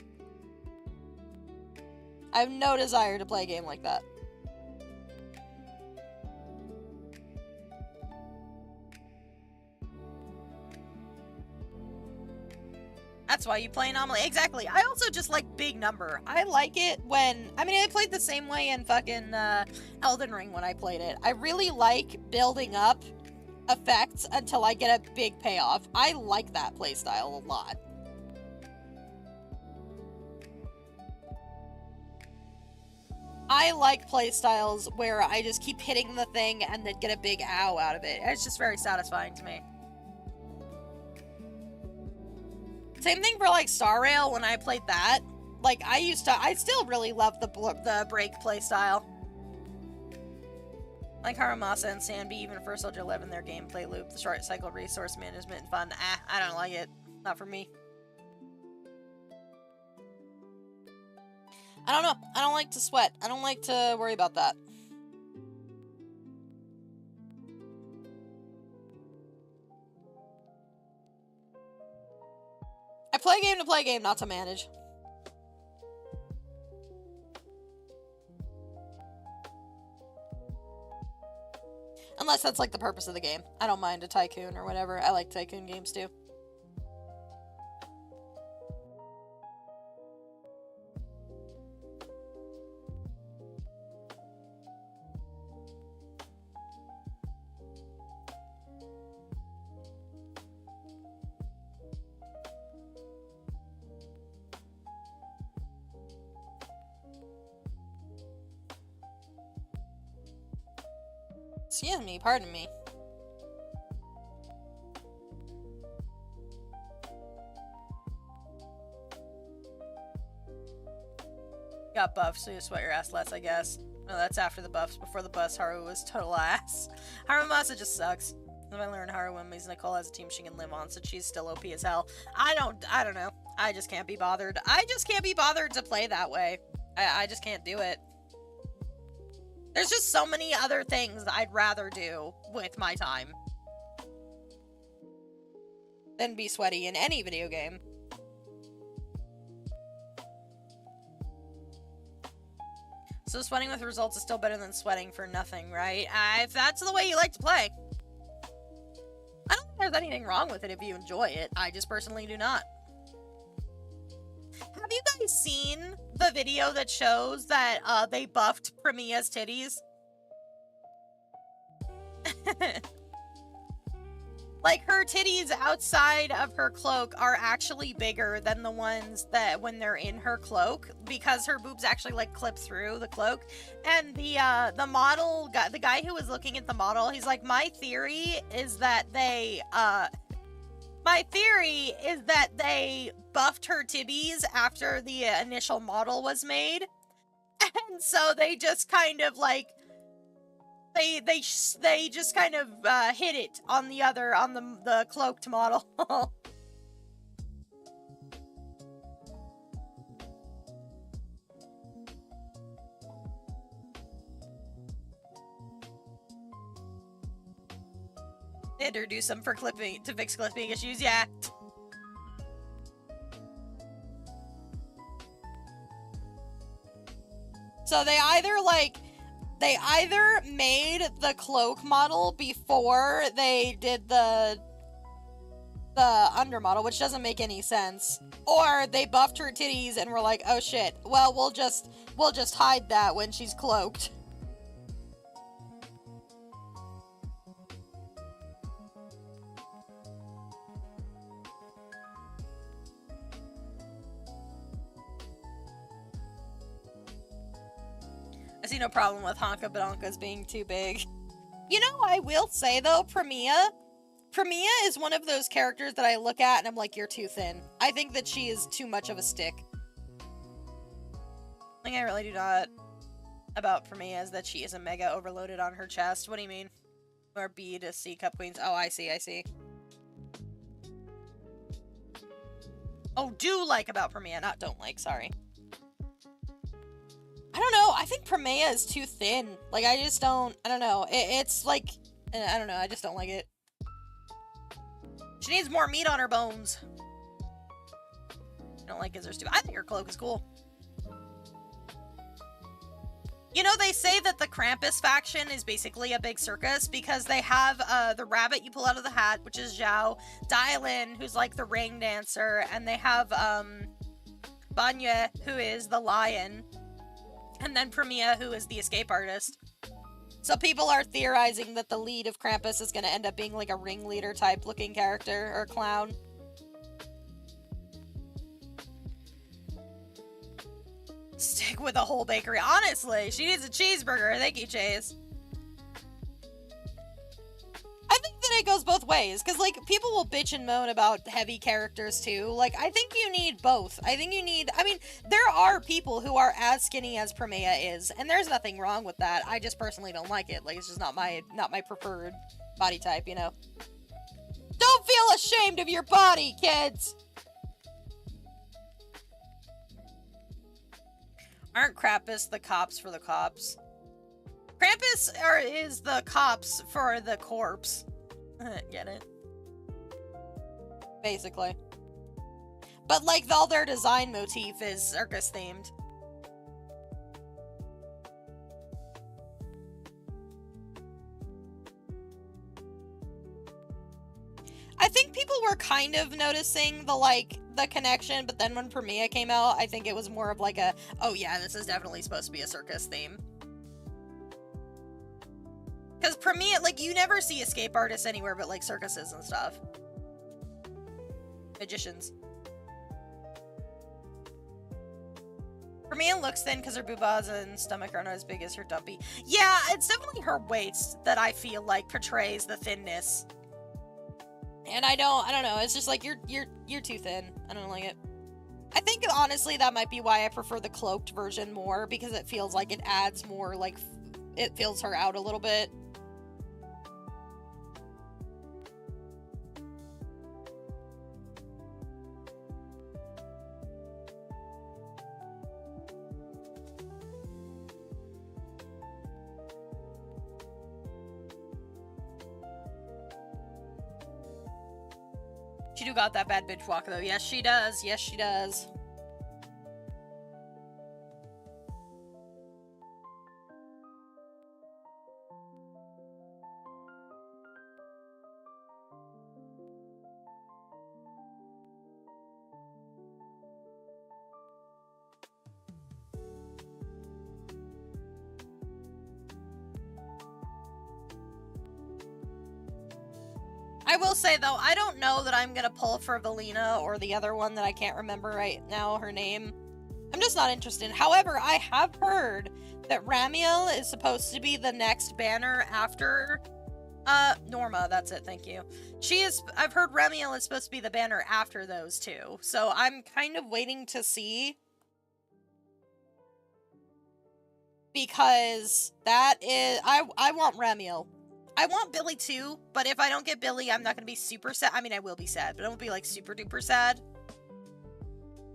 Speaker 1: I have no desire to play a game like that. That's why you play Anomaly. Exactly. I also just like big number. I like it when... I mean, I played the same way in fucking Elden Ring when I played it. I really like building up effects until I get a big payoff. I like that playstyle a lot. I like playstyles where I just keep hitting the thing and then get a big ow out of it. It's just very satisfying to me. Same thing for, like, Star Rail when I played that. Like, I still really love the break playstyle. Like Harumasa and Sanbi, even First Soldier 11, their gameplay loop, the short cycle resource management and fun. I don't like it. Not for me. I don't know. I don't like to sweat. I don't like to worry about that. I play game to play game, not to manage. Unless that's, like, the purpose of the game. I don't mind a tycoon or whatever. I like tycoon games, too. Excuse me, pardon me. Got buffed, so you sweat your ass less, I guess. No, that's after the buffs. Before the buffs, Haru was total ass. Harumasa just sucks. If I learn Haru when Nicole has a team she can live on, so she's still OP as hell. I don't know. I just can't be bothered. I just can't be bothered to play that way. I just can't do it. There's just so many other things that I'd rather do with my time than be sweaty in any video game. So sweating with results is still better than sweating for nothing, right? If that's the way you like to play. I don't think there's anything wrong with it if you enjoy it. I just personally do not. Have you guys seen the video that shows that they buffed Premia's titties? Like, her titties outside of her cloak are actually bigger than the ones that when they're in her cloak, because her boobs actually, like, clip through the cloak. And the model, the guy who was looking at the model, he's like, my theory is that they buffed her tibbies after the initial model was made. And so they just kind of, like, they just kind of hit it on the cloaked model. Introduce them for to fix clipping issues, yeah. So they either made the cloak model before they did the under model, which doesn't make any sense, or they buffed her titties and were like, oh shit, well, we'll just hide that when she's cloaked. I see no problem with Honka Badonkas being too big. You know, I will say though, Premia is one of those characters that I look at and I'm like, you're too thin. I think that she is too much of a stick. The thing I really do not about Premia is that she isn't mega overloaded on her chest. What do you mean? Or B to C cup queens. Oh, I see. Oh, do like about Premia, not don't like, sorry. I don't know, I think Premia is too thin. Like, I don't know. It's like, I don't know, I just don't like it. She needs more meat on her bones. I don't like Gizzard's too. I think her cloak is cool. You know, they say that the Krampus faction is basically a big circus because they have the rabbit you pull out of the hat, which is Zhao, Dylan, who's like the ring dancer, and they have Banya, who is the lion, and then Premia, who is the escape artist. So people are theorizing that the lead of Krampus is going to end up being like a ringleader type looking character or clown. Stick with a whole bakery. Honestly, she needs a cheeseburger. Thank you, Chase. I think that it goes both ways, because, like, people will bitch and moan about heavy characters, too. Like, I think you need both. I mean, there are people who are as skinny as Premia is, and there's nothing wrong with that. I just personally don't like it. Like, it's just not my preferred body type, you know? Don't feel ashamed of your body, kids! Aren't Krampus the cops for the cops? Krampus is the cops for the corpse. Get it? Basically. But, like, all their design motif is circus themed. I think people were kind of noticing the connection, but then when Premia came out, I think it was more of like a, oh yeah, this is definitely supposed to be a circus theme. Because Premia, like, you never see escape artists anywhere but, like, circuses and stuff. Magicians. Premia looks thin because her boobas and stomach are not as big as her dumpy. Yeah, it's definitely her waist that I feel like portrays the thinness. And I don't know, it's just like, you're too thin. I don't like it. I think, honestly, that might be why I prefer the cloaked version more, because it feels like it adds more, like, it fills her out a little bit. She do got that bad bitch walk, though. Yes, she does. Yes, she does. I will say, though, I don't know that I'm gonna pull for Valina or the other one that I can't remember right now, her name. I'm just not interested. However, I have heard that Ramiel is supposed to be the next banner after, Norma, that's it, thank you. I've heard Ramiel is supposed to be the banner after those two, so I'm kind of waiting to see. Because that is, I want Ramiel. I want Billy too, but if I don't get Billy, I'm not gonna be super sad. I mean, I will be sad, but I won't be, like, super duper sad.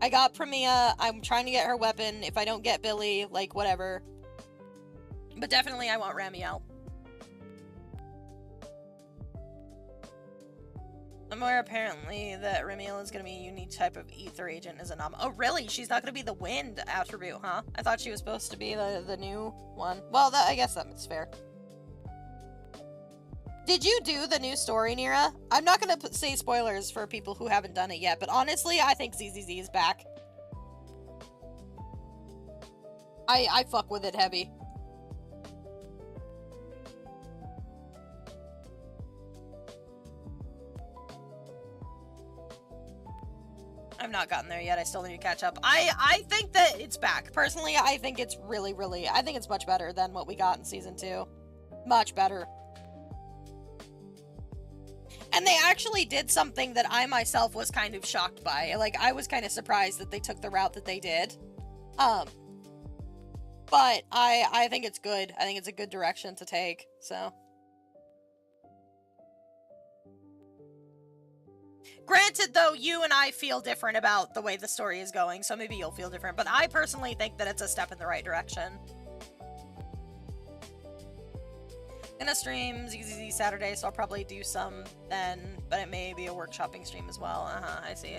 Speaker 1: I got Premia, I'm trying to get her weapon. If I don't get Billy, like, whatever. But definitely I want Ramiel. I'm aware apparently that Ramiel is going to be a unique type of ether agent as a nom. Oh, really? She's not going to be the wind attribute, huh? I thought she was supposed to be the new one. Well, I guess that's fair. Did you do the new story, Nira? I'm not going to say spoilers for people who haven't done it yet, but honestly, I think ZZZ is back. I fuck with it heavy. I've not gotten there yet. I still need to catch up. I think that it's back. Personally, I think it's I think it's much better than what we got in Season 2. Much better. And they actually did something that I myself was kind of shocked by. Like, I was kind of surprised that they took the route that they did. But I think it's good. I think it's a good direction to take, so. Granted, though, you and I feel different about the way the story is going, so maybe you'll feel different, but I personally think that it's a step in the right direction. Gonna stream ZZZ Saturday, so I'll probably do some then, but it may be a workshopping stream as well. I see.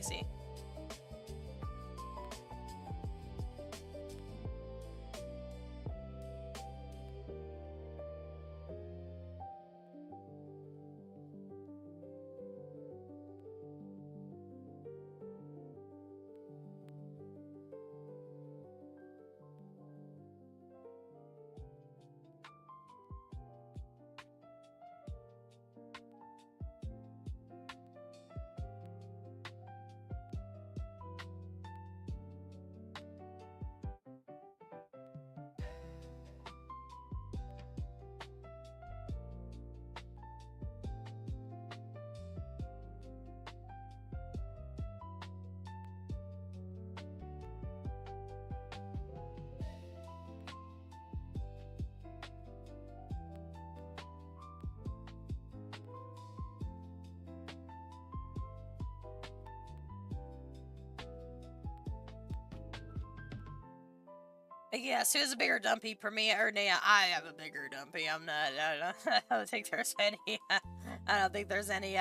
Speaker 1: Yes, who's a bigger dumpy, Premia or Nea? I have a bigger dumpy. I'm not, I don't think there's any, I don't think there's any,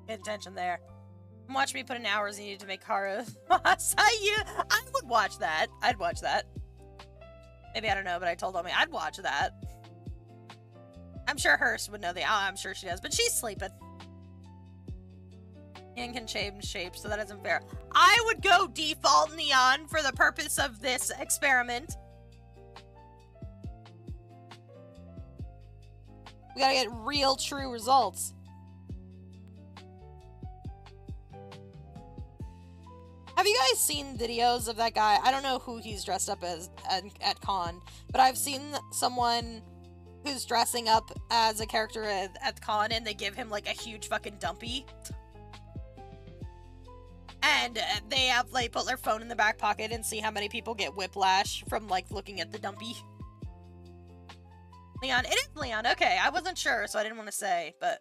Speaker 1: intention there. Watch me put in hours needed to make Haru. I would watch that. I'd watch that. Maybe, I don't know, but I told Omi I'd watch that. I'm sure Hurst would know I'm sure she does, but she's sleeping. Neon can change shape, so that isn't fair. I would go default Neon for the purpose of this experiment. We gotta get real, true results. Have you guys seen videos of that guy? I don't know who he's dressed up as at con, but I've seen someone who's dressing up as a character at con, and they give him, like, a huge fucking dumpy. And they have, like, put their phone in the back pocket and see how many people get whiplash from, like, looking at the dumpy. Leon. It is Leon. Okay, I wasn't sure, so I didn't want to say, but...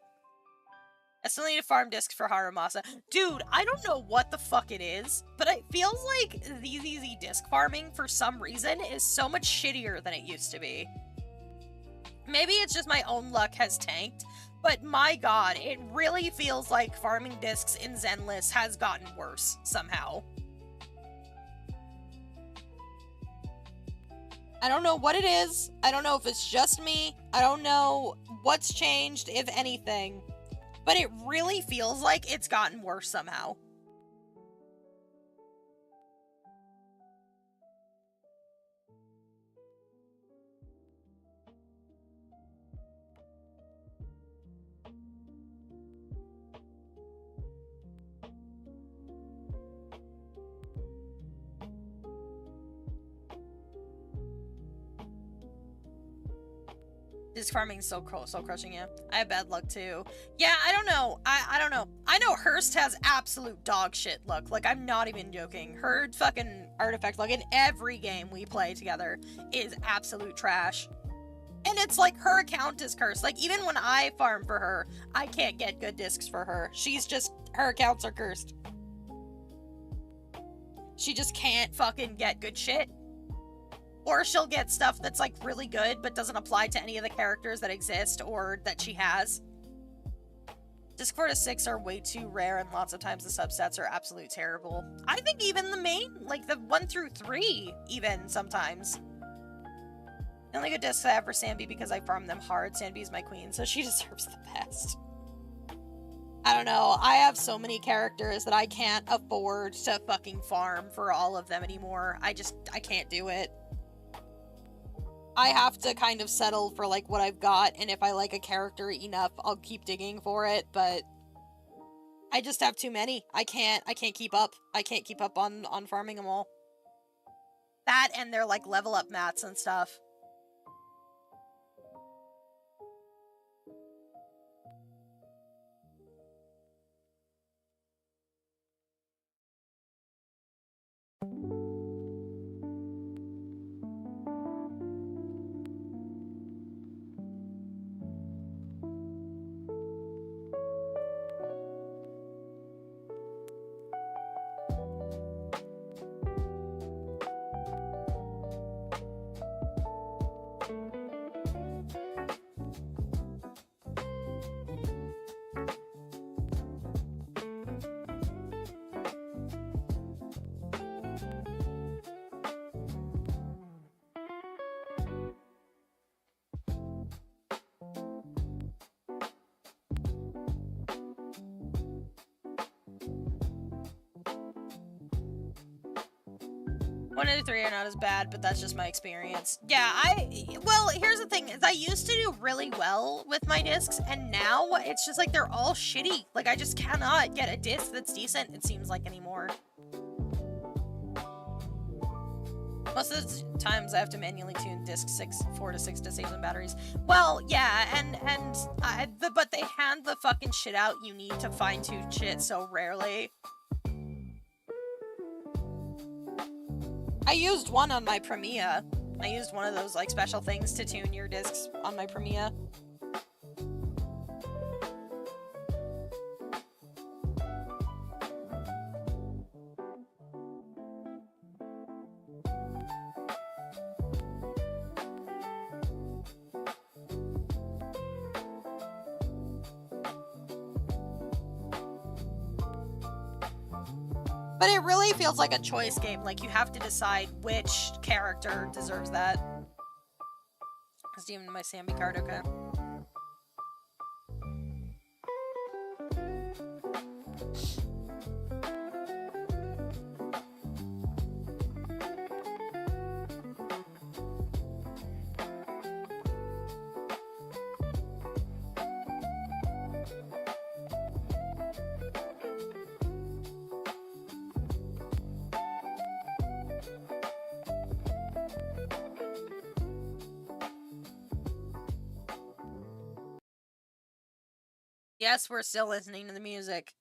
Speaker 1: I still need a farm disc for Harumasa. Dude, I don't know what the fuck it is, but it feels like ZZZ disc farming, for some reason, is so much shittier than it used to be. Maybe it's just my own luck has tanked, but my god, it really feels like farming discs in Zenless has gotten worse, somehow. I don't know what it is. I don't know if it's just me. I don't know what's changed, if anything. But it really feels like it's gotten worse somehow. Disc farming is so crushing, yeah. I have bad luck too. Yeah, I don't know. I don't know. I know Hearst has absolute dog shit luck. Like, I'm not even joking. Her fucking artifact luck in every game we play together is absolute trash. And it's like, her account is cursed. Like, even when I farm for her, I can't get good discs for her. She's just, her accounts are cursed. She just can't fucking get good shit. Or she'll get stuff that's, like, really good, but doesn't apply to any of the characters that exist or that she has. Disc 4 to 6 are way too rare, and lots of times the subsets are absolutely terrible. I think even the main, like, the 1 through 3, even, sometimes. The only good discs I have for Sanby because I farm them hard. Sanby is my queen, so she deserves the best. I don't know. I have so many characters that I can't afford to fucking farm for all of them anymore. I can't do it. I have to kind of settle for, like, what I've got, and if I like a character enough, I'll keep digging for it, but I just have too many. I can't keep up. I can't keep up on farming them all. That and their, like, level up mats and stuff. One of the 3 are not as bad, but that's just my experience. Yeah, well, here's the thing, is I used to do really well with my discs, and now it's just like they're all shitty. Like, I just cannot get a disc that's decent, it seems like, anymore. Most of the times I have to manually tune disc 4 to 6 to save some batteries. Well, yeah, but they hand the fucking shit out you need to fine-tune shit so rarely. I used one on my Premiere. I used one of those, like, special things to tune your discs on my Premiere. But it really feels like a choice game. Like, you have to decide which character deserves that. Is even my Sammy card okay? Yes, we're still listening to the music.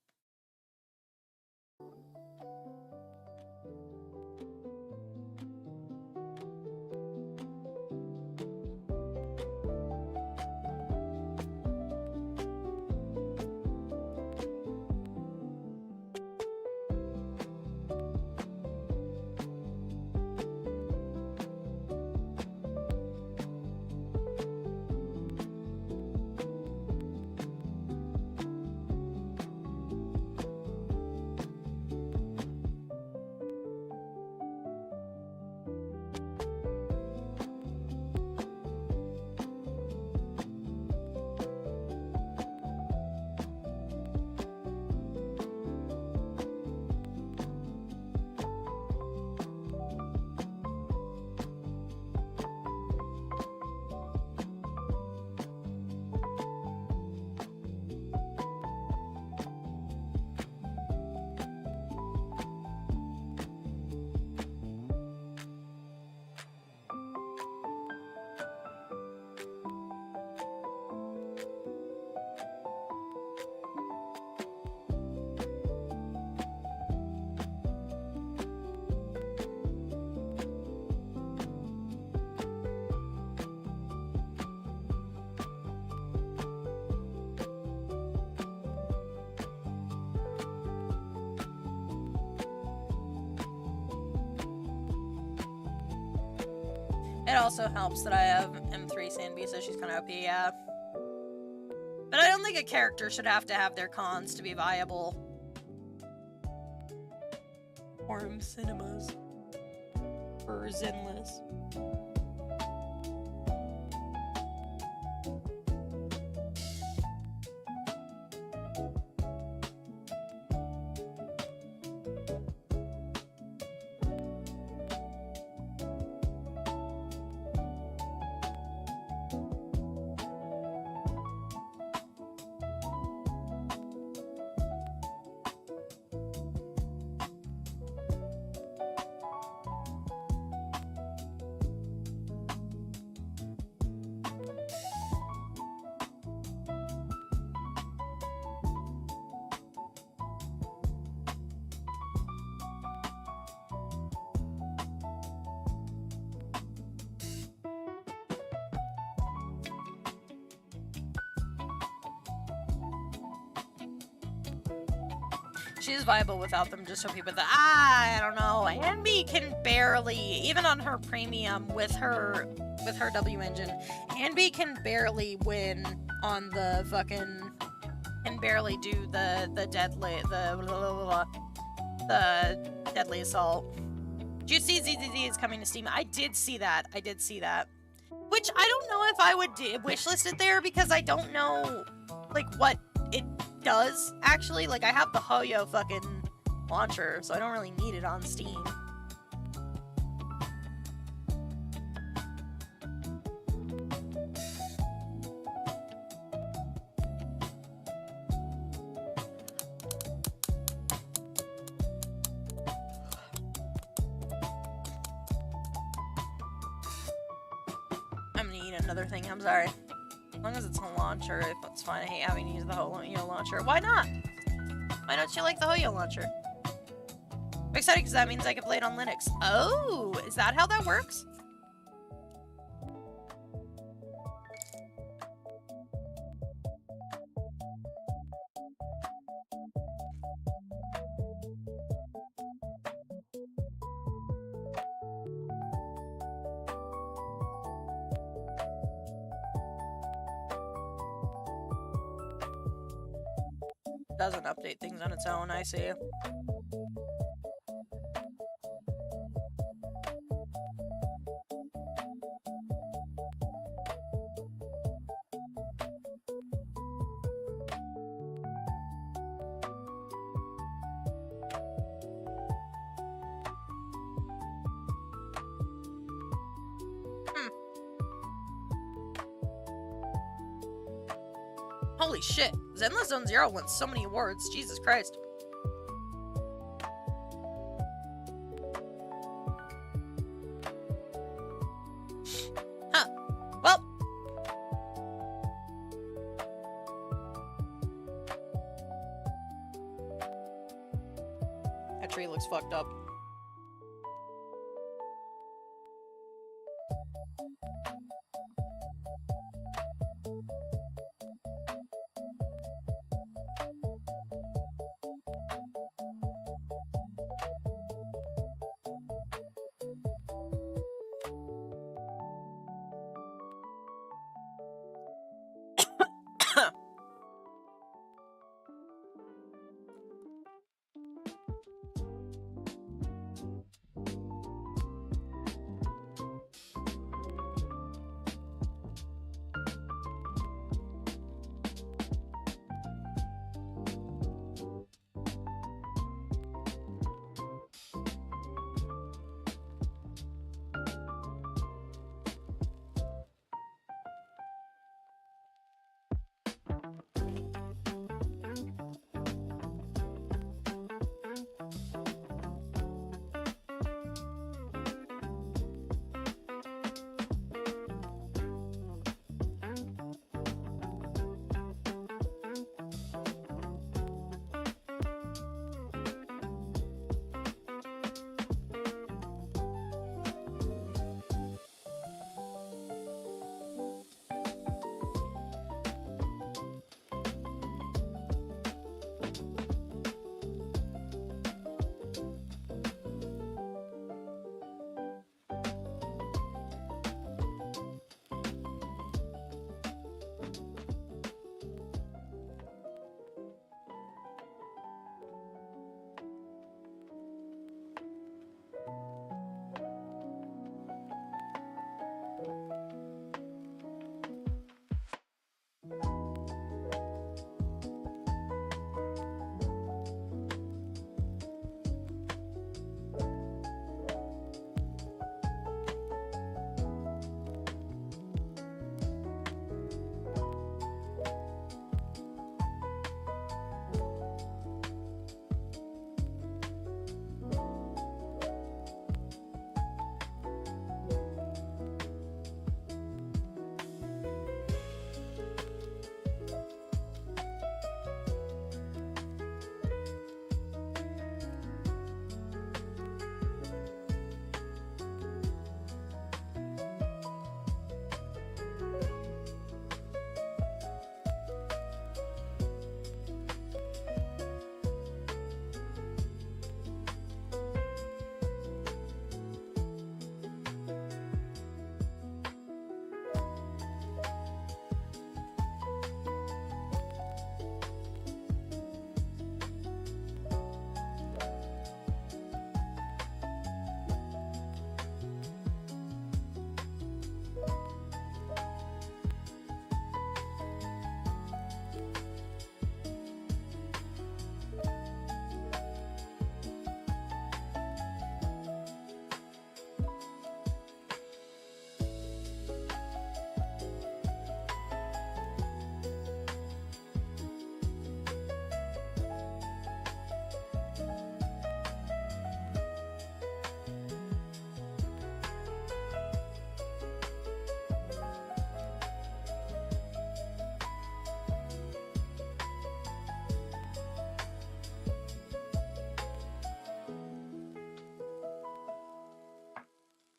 Speaker 1: It also helps that I have M3 Sanby, so she's kind of OP, yeah. But I don't think a character should have to have their cons to be viable. Forum cinemas. Or Zenless. She's viable without them, just so people that I don't know. Anby can barely, even on her premium with her W engine, Anby can barely win on the fucking, can barely do the deadly assault. Did you see ZZZ is coming to Steam? I did see that. I did see that. Which I don't know if I would wishlist it there, because I don't know like what it does actually. Like, I have the Hoyo fucking launcher, so I don't really need it on Steam. I'm gonna eat another thing, I'm sorry. As long as it's a launcher, it's fine. I hate having to use the Hoyo launcher. Why not? Why don't you like the Hoyo launcher? I'm excited because that means I can play it on Linux. Oh, is that how that works? Doesn't update things on its own, I see. Holy shit. Zenless Zone Zero won so many awards. Jesus Christ. Huh. Well. That tree looks fucked up.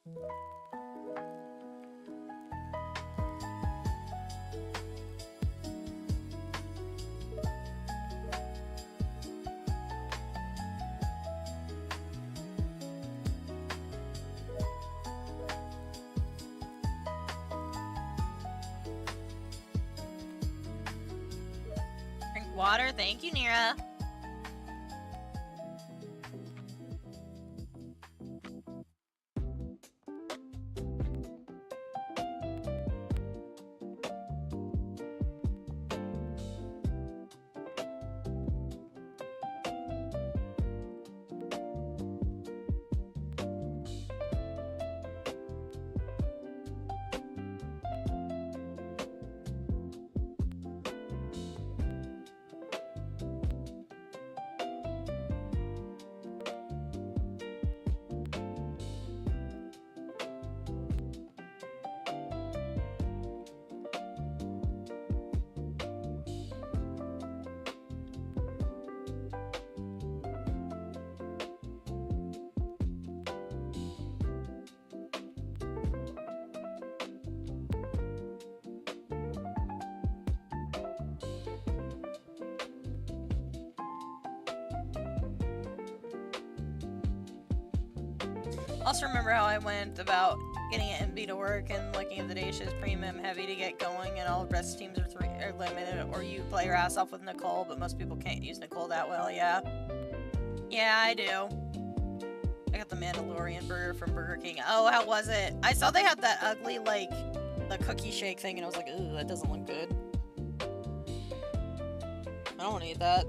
Speaker 1: Drink water. Thank you, Nira. Also remember how I went about getting an MB to work and looking at the day shift premium heavy to get going, and all rest teams are limited, or you play your ass off with Nicole, but most people can't use Nicole that well. Yeah, I do. I got the Mandalorian burger from Burger King. Oh, how was it? I saw they had that ugly, like, the cookie shake thing, and I was like, ooh, that doesn't look good. I don't want to eat that.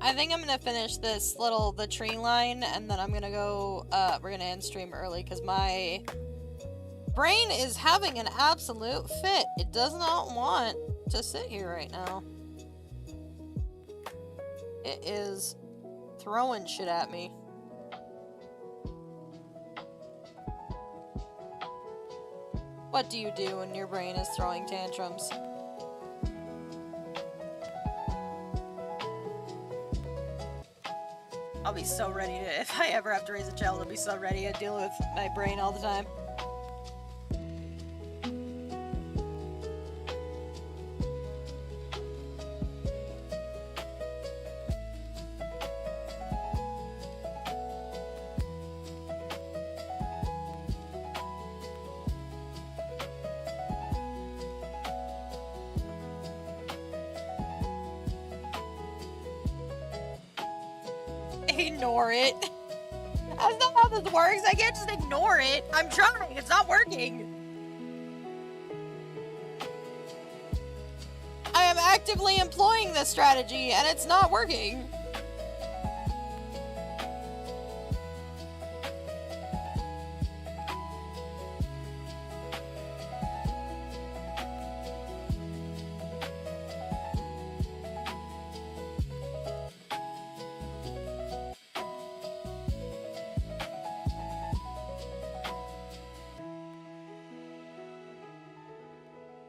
Speaker 1: I think I'm gonna finish this the tree line, and then I'm gonna go, we're gonna end stream early, because my brain is having an absolute fit. It does not want to sit here right now. It is throwing shit at me. What do you do when your brain is throwing tantrums? I'll be so ready to, if I ever have to raise a child, I'll be so ready to deal with my brain all the time. Ignore it. That's not how this works. I can't just ignore it. I'm trying. It's not working. actively employing this strategy, and it's not working.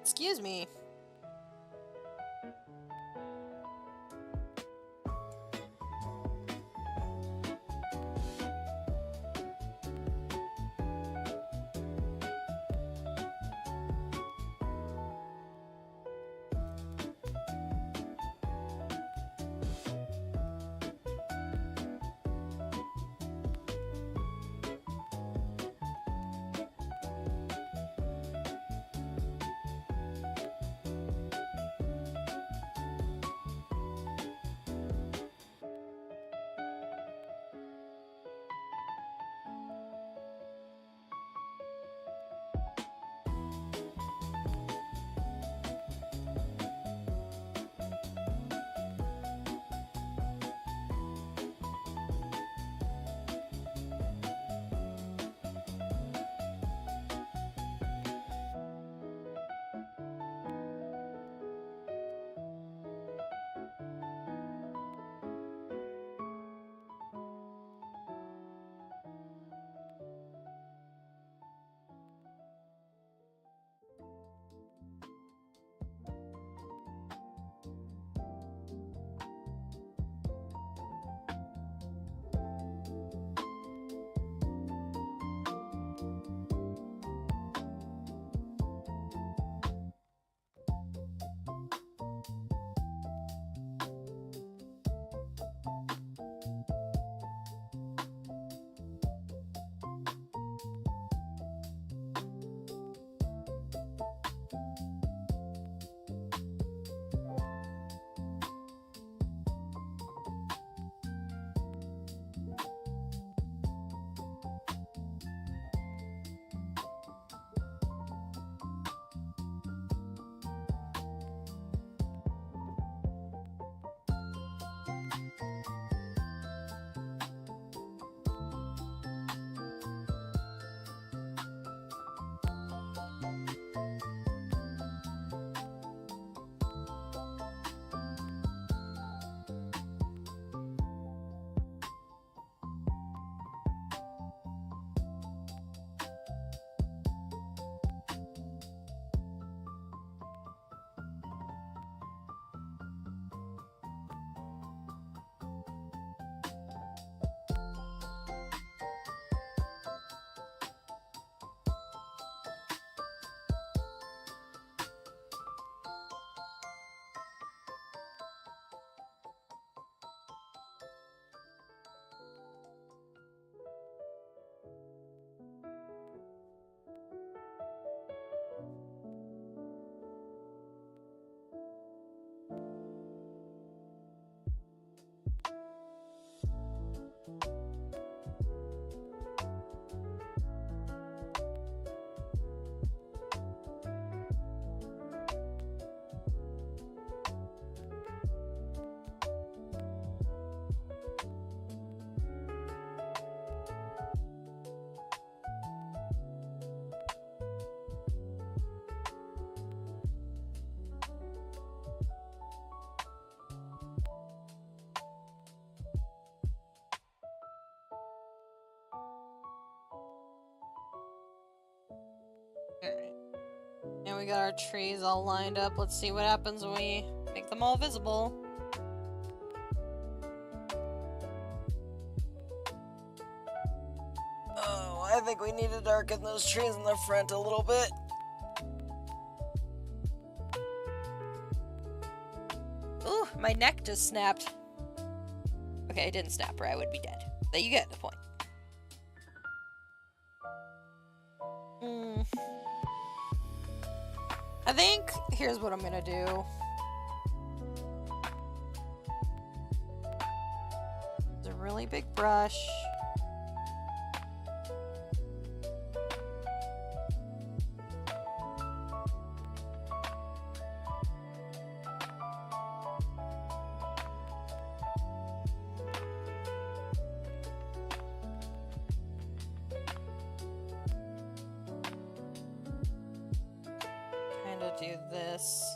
Speaker 1: Excuse me. Alright. And we got our trees all lined up. Let's see what happens when we make them all visible. Oh, I think we need to darken those trees in the front a little bit. Ooh, my neck just snapped. Okay, it didn't snap or I would be dead. But you get the point. I think here's what I'm gonna do. It's a really big brush. want to do this.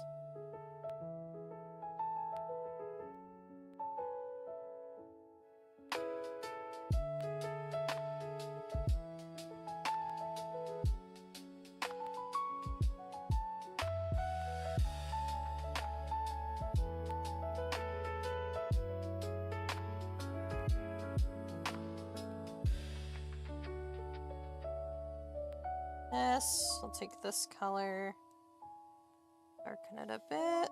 Speaker 1: Yes, I'll take this color, darken it a bit.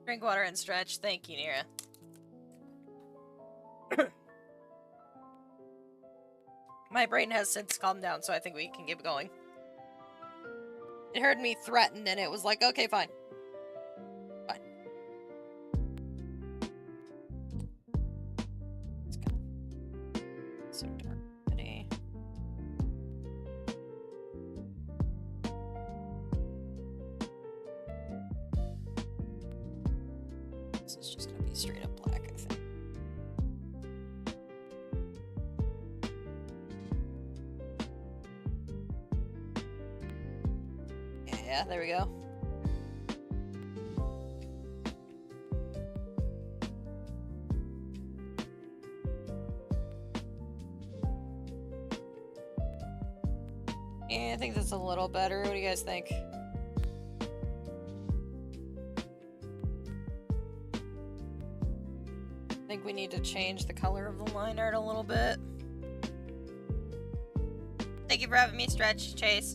Speaker 1: Drink water and stretch. Thank you, Nira. My brain has since calmed down, so I think we can keep going. It heard me threaten, and it was like, okay, fine. Fine. It's kind of so dark already. This is just gonna be straight up black, I think. Yeah, there we go. Yeah, I think that's a little better. What do you guys think? I think we need to change the color of the line art a little bit. Thank you for having me stretch, Chase.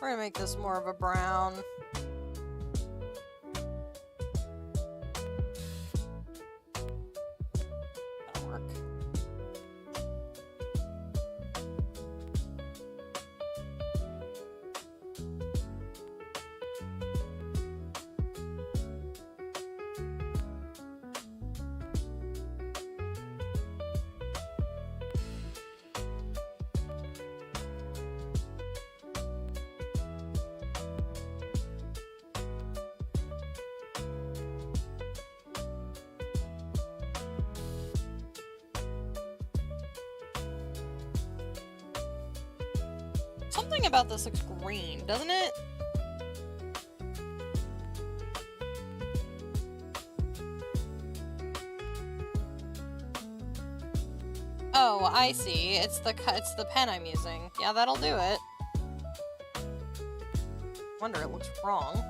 Speaker 1: We're gonna make this more of a brown. That'll work. Something about this looks green, doesn't it? Oh, I see. It's the pen I'm using. Yeah, that'll do it. Wonder it looks wrong.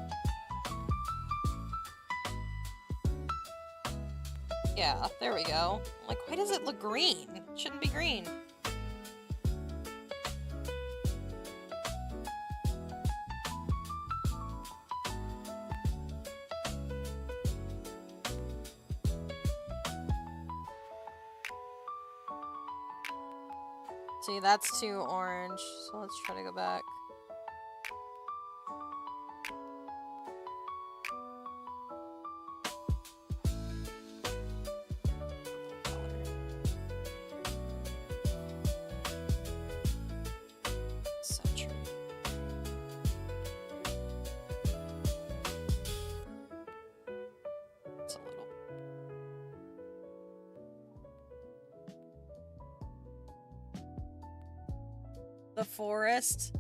Speaker 1: Yeah, there we go. Like, why does it look green? It shouldn't be green. See, that's too orange, so let's try to go back. the forest.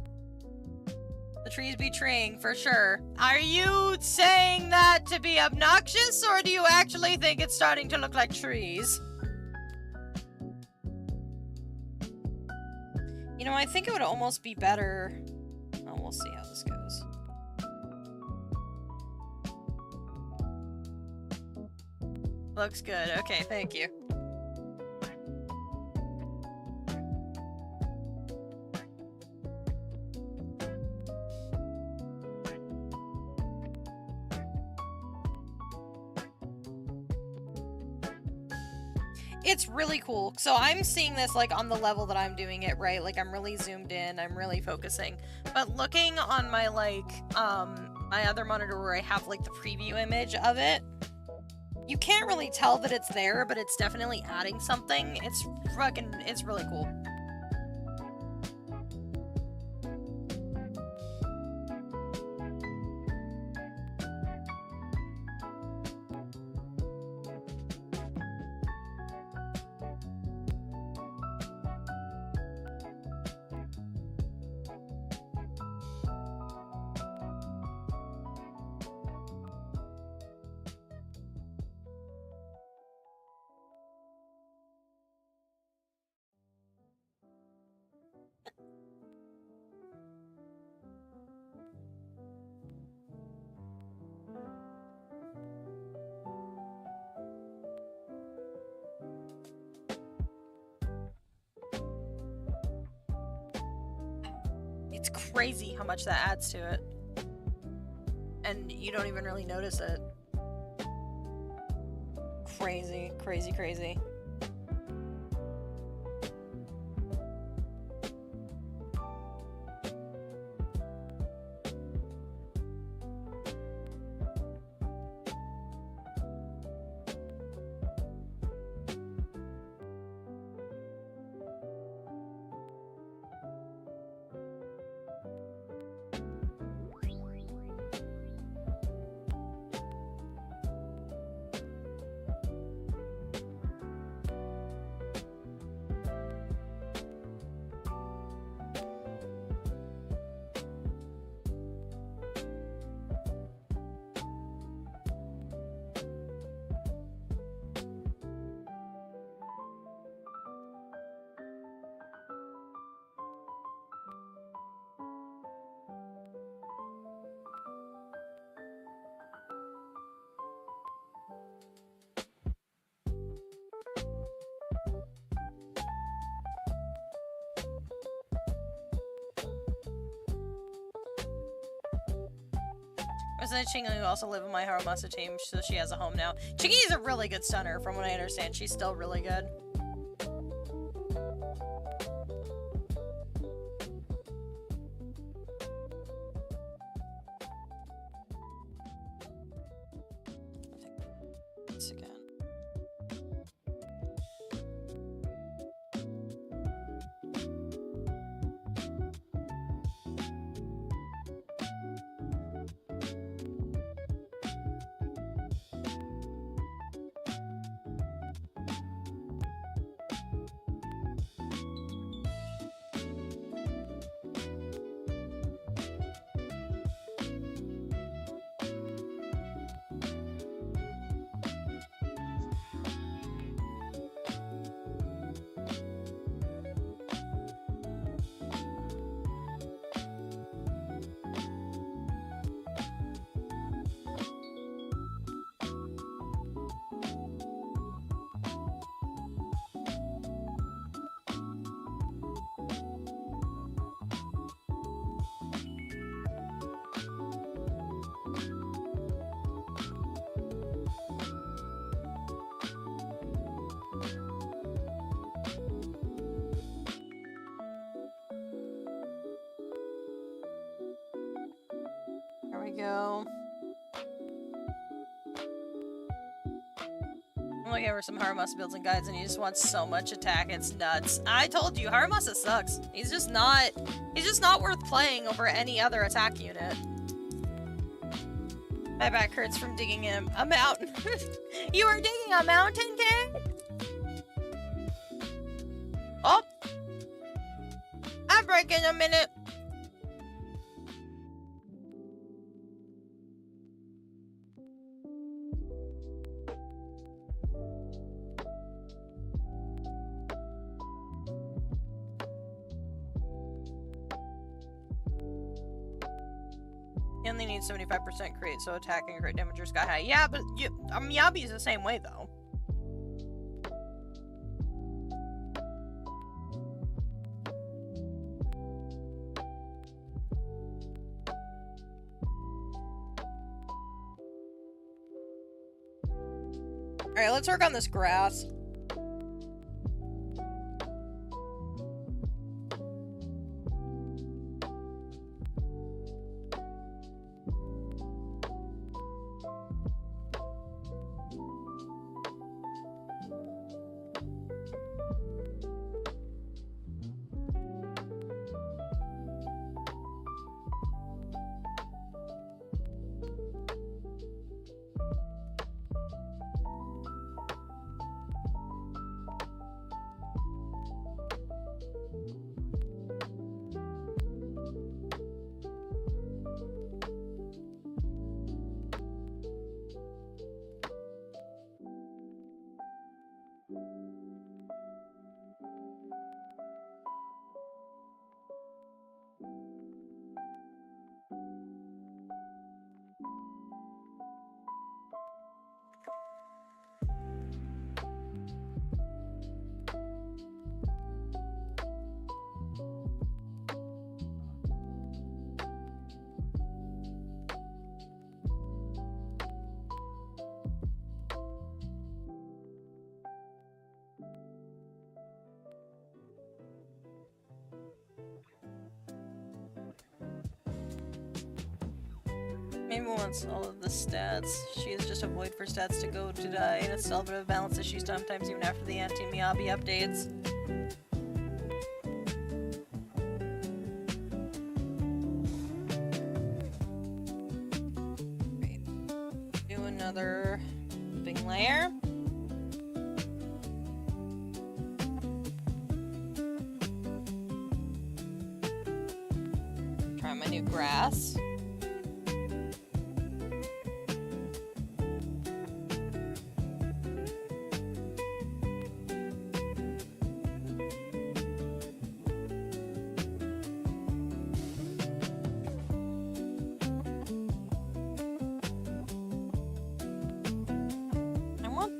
Speaker 1: The trees be treeing, for sure. Are you saying that to be obnoxious, or do you actually think it's starting to look like trees? You know, I think it would almost be better... Oh, we'll see how this goes. Looks good. Okay, thank you. It's really cool. So I'm seeing this like on the level that I'm doing it, right? Like I'm really zoomed in, I'm really focusing. But looking on my like my other monitor where I have like the preview image of it, you can't really tell that it's there, but it's definitely adding something. It's really cool. It's crazy how much that adds to it. And you don't even really notice it. Crazy, crazy, crazy. Resident Chingy who also live in my Haramasa team, so she has a home now. Chingy is a really good stunner, from what I understand. She's still really good. Once again. There we go. I'm looking over some Haramasa builds and guides and he just wants so much attack, it's nuts. I told you, Haramasa sucks. He's just not worth playing over any other attack unit. My back hurts from digging a mountain. You were digging a mountain, kid? Oh! I'm break in a minute. You only need 75% create, so attacking crit damage or sky high. Yeah, but Miyabi's the same way though. Alright, let's work on this grass. Maybe once all of the stats, she is just a void for stats to go to die, and it's still a bit of balance issue sometimes even after the anti-Miyabi updates. Great. Do another big layer. Try my new grass.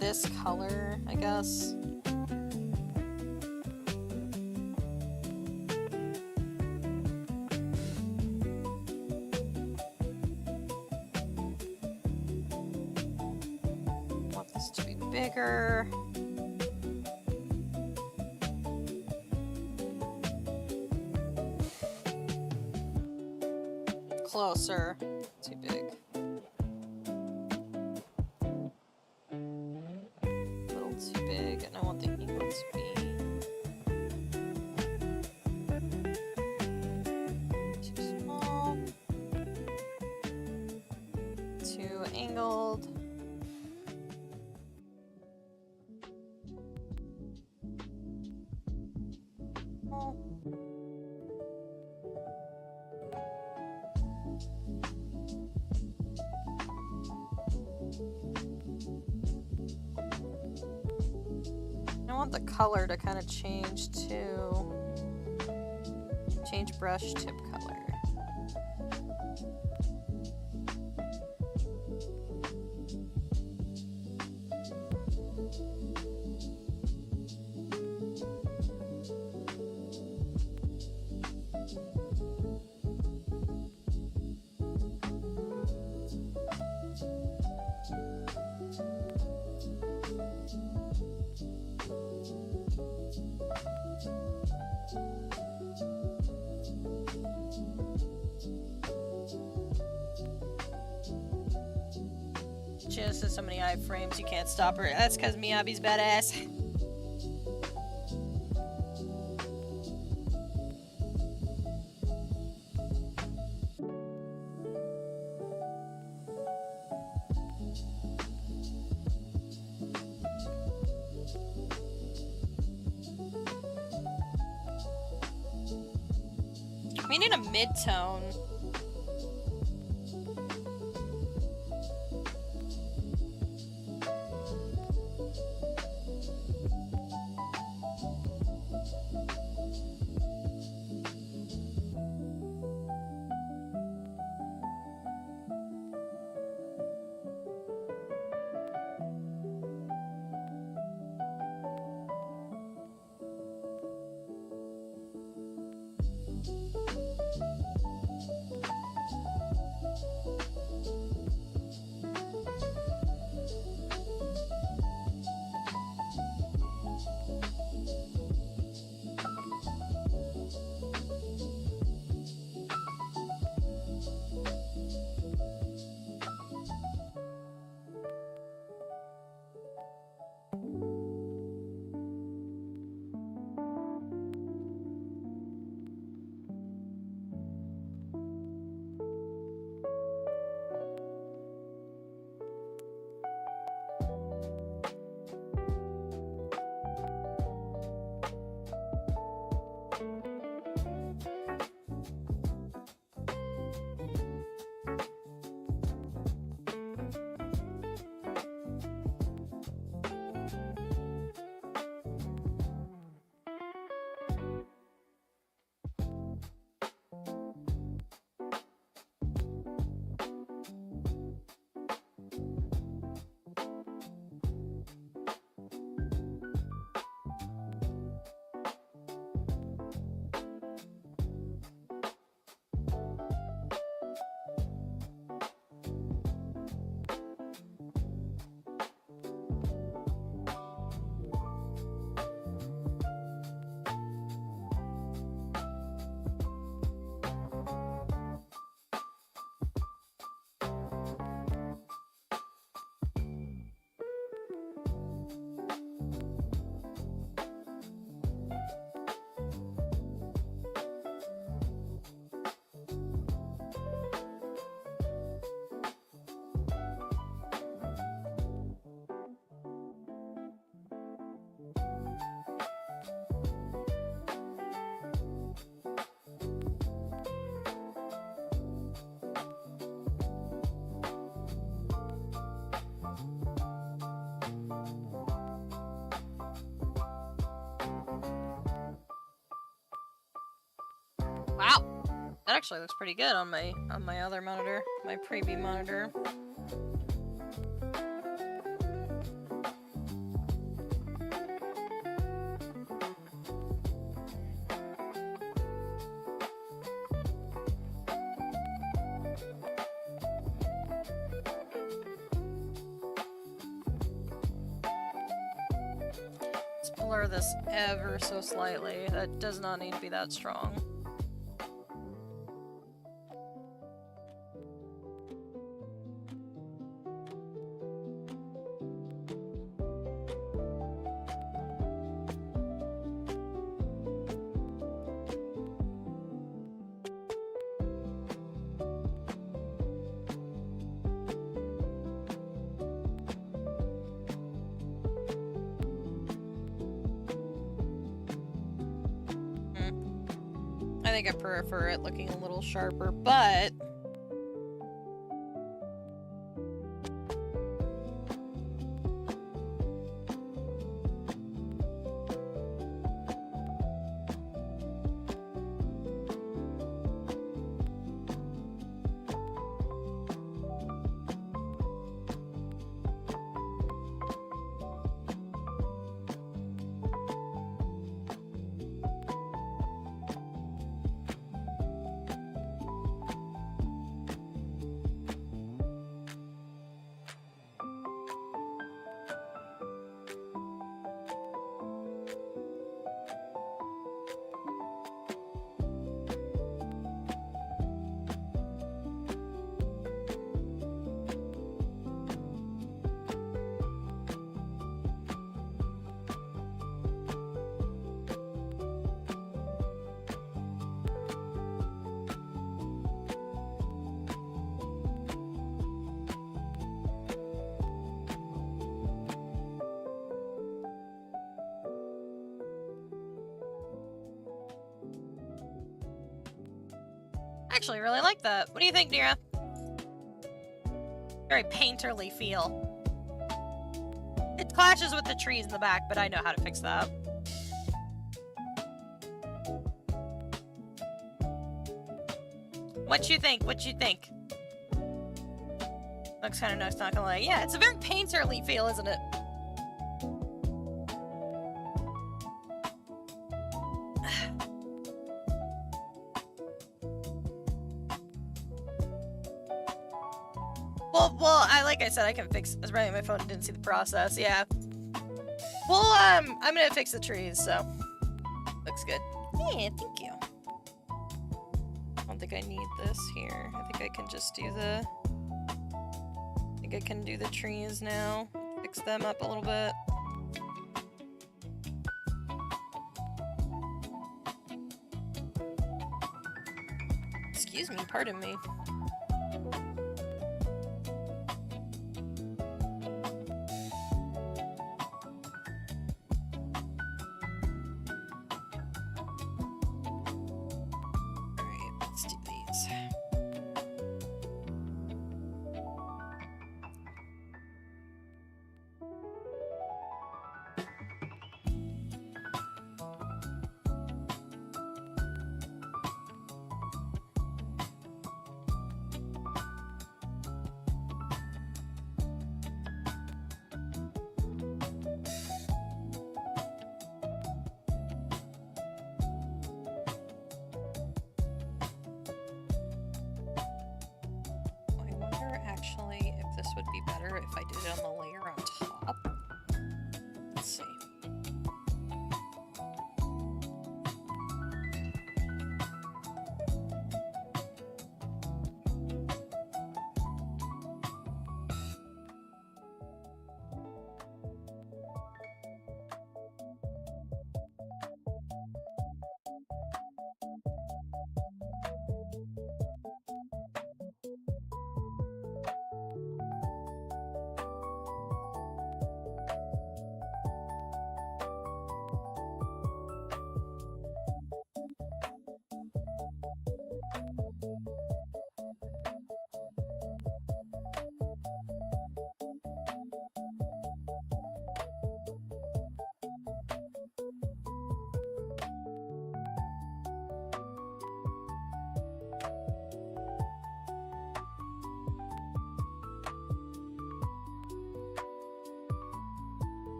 Speaker 1: This color, I guess. Want this to be bigger. Closer. Too big. Too big, and I want the equal to be too small, too angled. Oh. I want the color to kind of change to change brush tip color. She just has so many iframes, you can't stop her. That's because Miyabi's badass. We need a mid-tone. Wow, that actually looks pretty good on my other monitor, my preview monitor. Let's blur this ever so slightly. That does not need to be that strong. I think I prefer it looking a little sharper, but actually really like that. What do you think, Nira? Very painterly feel. It clashes with the trees in the back, but I know how to fix that. What you think? What you think? Looks kind of nice, not gonna lie. Yeah, it's a very painterly feel, isn't it? Well, like I said, I can fix. I was running my phone and didn't see the process. Yeah. Well, I'm gonna fix the trees, so looks good. Yeah, thank you. I don't think I need this here. I think I can just do the. I think I can do the trees now. Fix them up a little bit. Excuse me, pardon me.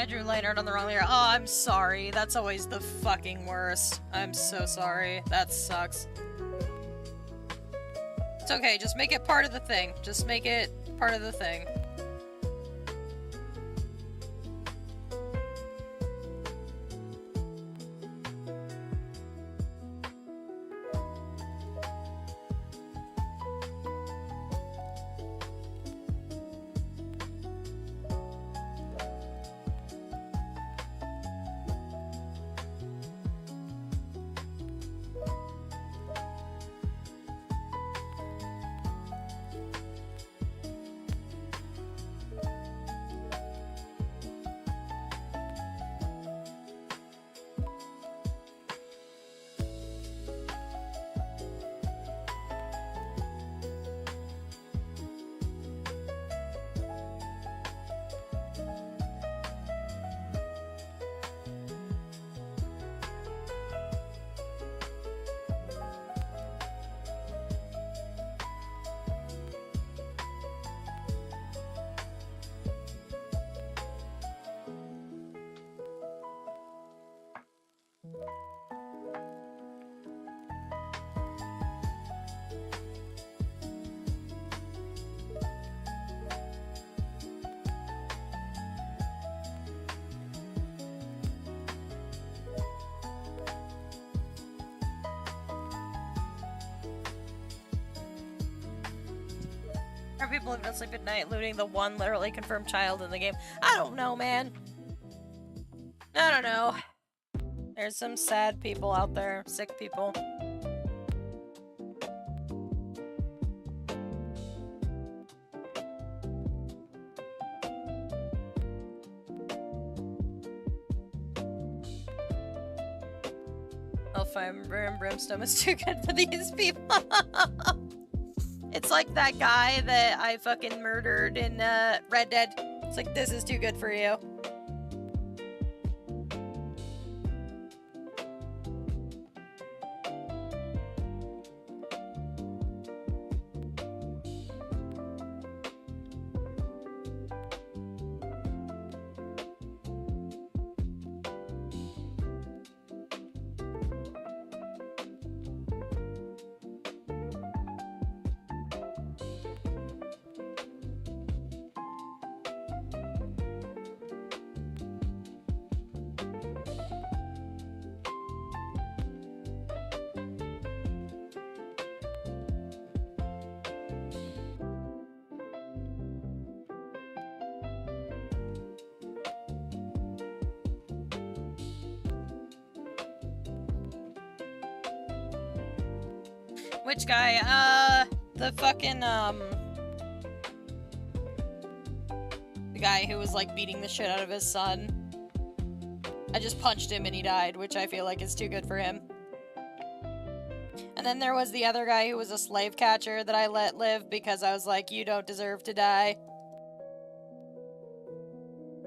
Speaker 1: drew line art on the wrong layer. Oh, I'm sorry. That's always the fucking worst. I'm so sorry. That sucks. It's okay, just make it part of the thing. Just make it part of the thing. Are people who don't sleep at night looting the one literally confirmed child in the game? I don't know, man. I don't know. There's some sad people out there. Sick people. Hellfire and Brimstone is too good for these people. It's like that guy that I fucking murdered in Red Dead. It's like, this is too good for you. Which guy? The fucking, the guy who was, like, beating the shit out of his son. I just punched him and he died, which I feel like is too good for him. And then there was the other guy who was a slave catcher that I let live because I was like, you don't deserve to die.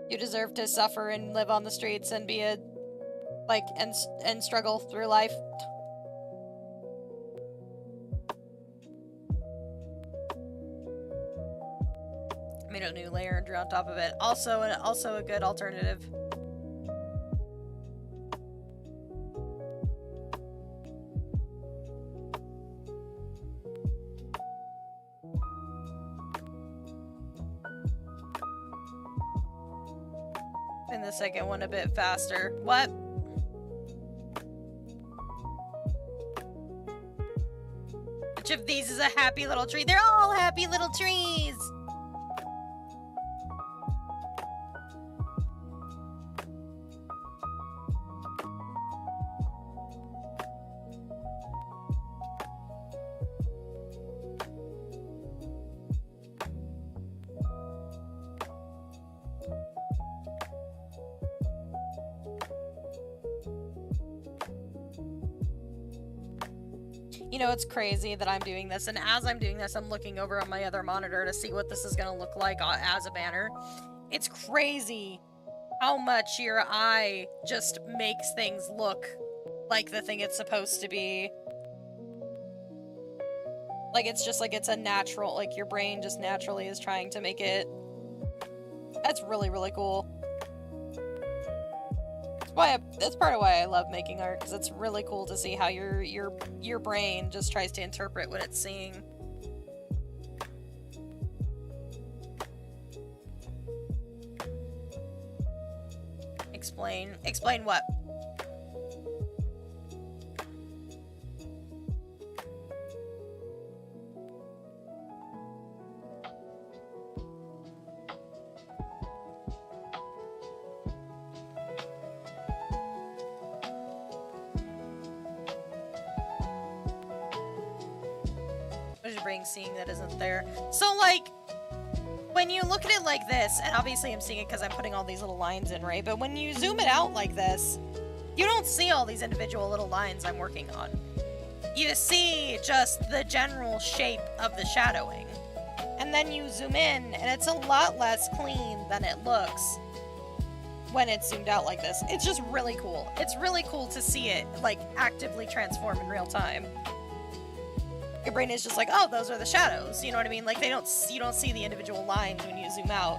Speaker 1: You deserve to suffer and live on the streets and be a, like, and struggle through life. Made a new layer and drew on top of it. Also a good alternative. And the second one a bit faster. What? Which of these is a happy little tree? They're all happy little trees! You know, it's crazy that I'm doing this, and as I'm doing this, I'm looking over on my other monitor to see what this is gonna look like as a banner. It's crazy how much your eye just makes things look like the thing it's supposed to be. Like, it's just like it's a natural, like, your brain just naturally is trying to make it. That's really, really cool. That's part of why I love making art, because it's really cool to see how your brain just tries to interpret what it's seeing. Explain what? What is your brain seeing that isn't there? So, like, when you look at it like this, and obviously I'm seeing it because I'm putting all these little lines in, right? But when you zoom it out like this, you don't see all these individual little lines I'm working on. You see just the general shape of the shadowing. And then you zoom in, and it's a lot less clean than it looks when it's zoomed out like this. It's just really cool. It's really cool to see it, like, actively transform in real time. Your brain is just like, oh, those are the shadows. You know what I mean? Like, you don't see the individual lines when you zoom out.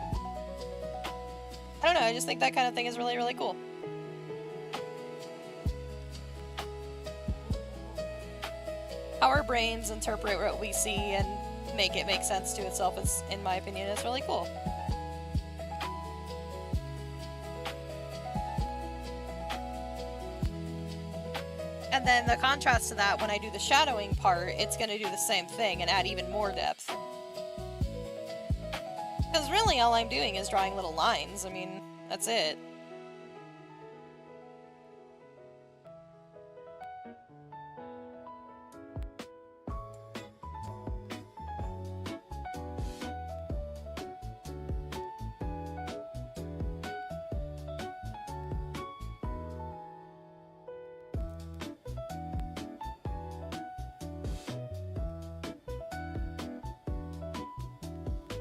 Speaker 1: I don't know, I just think that kind of thing is really, really cool. How our brains interpret what we see and make it make sense to itself is, in my opinion, is really cool. And then the contrast to that, when I do the shadowing part, it's going to do the same thing and add even more depth. Because really all I'm doing is drawing little lines. I mean, that's it.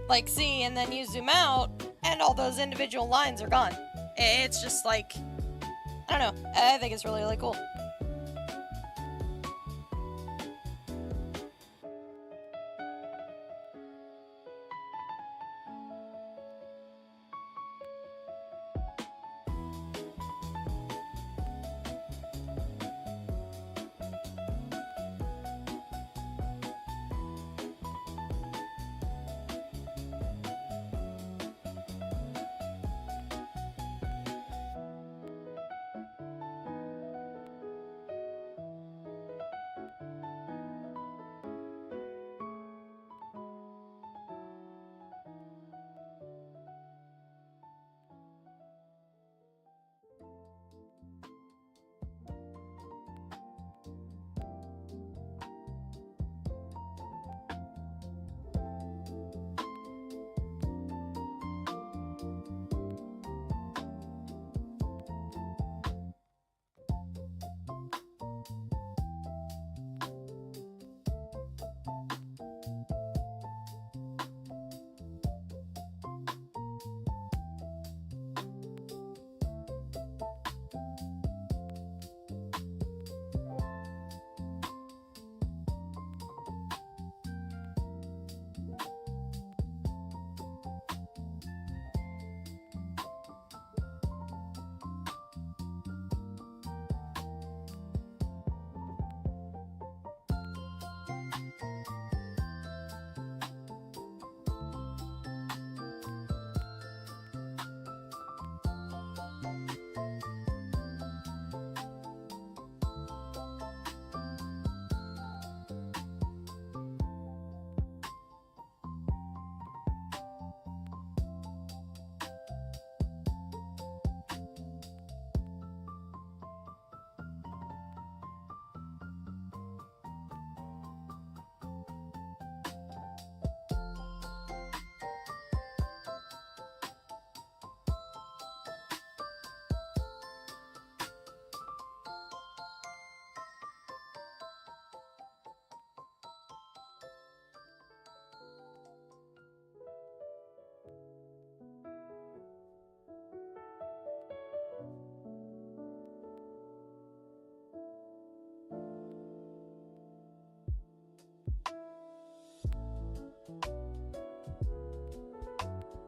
Speaker 1: Like, see, and then you zoom out, and all those individual lines are gone. It's just like, I don't know, I think it's really, really cool.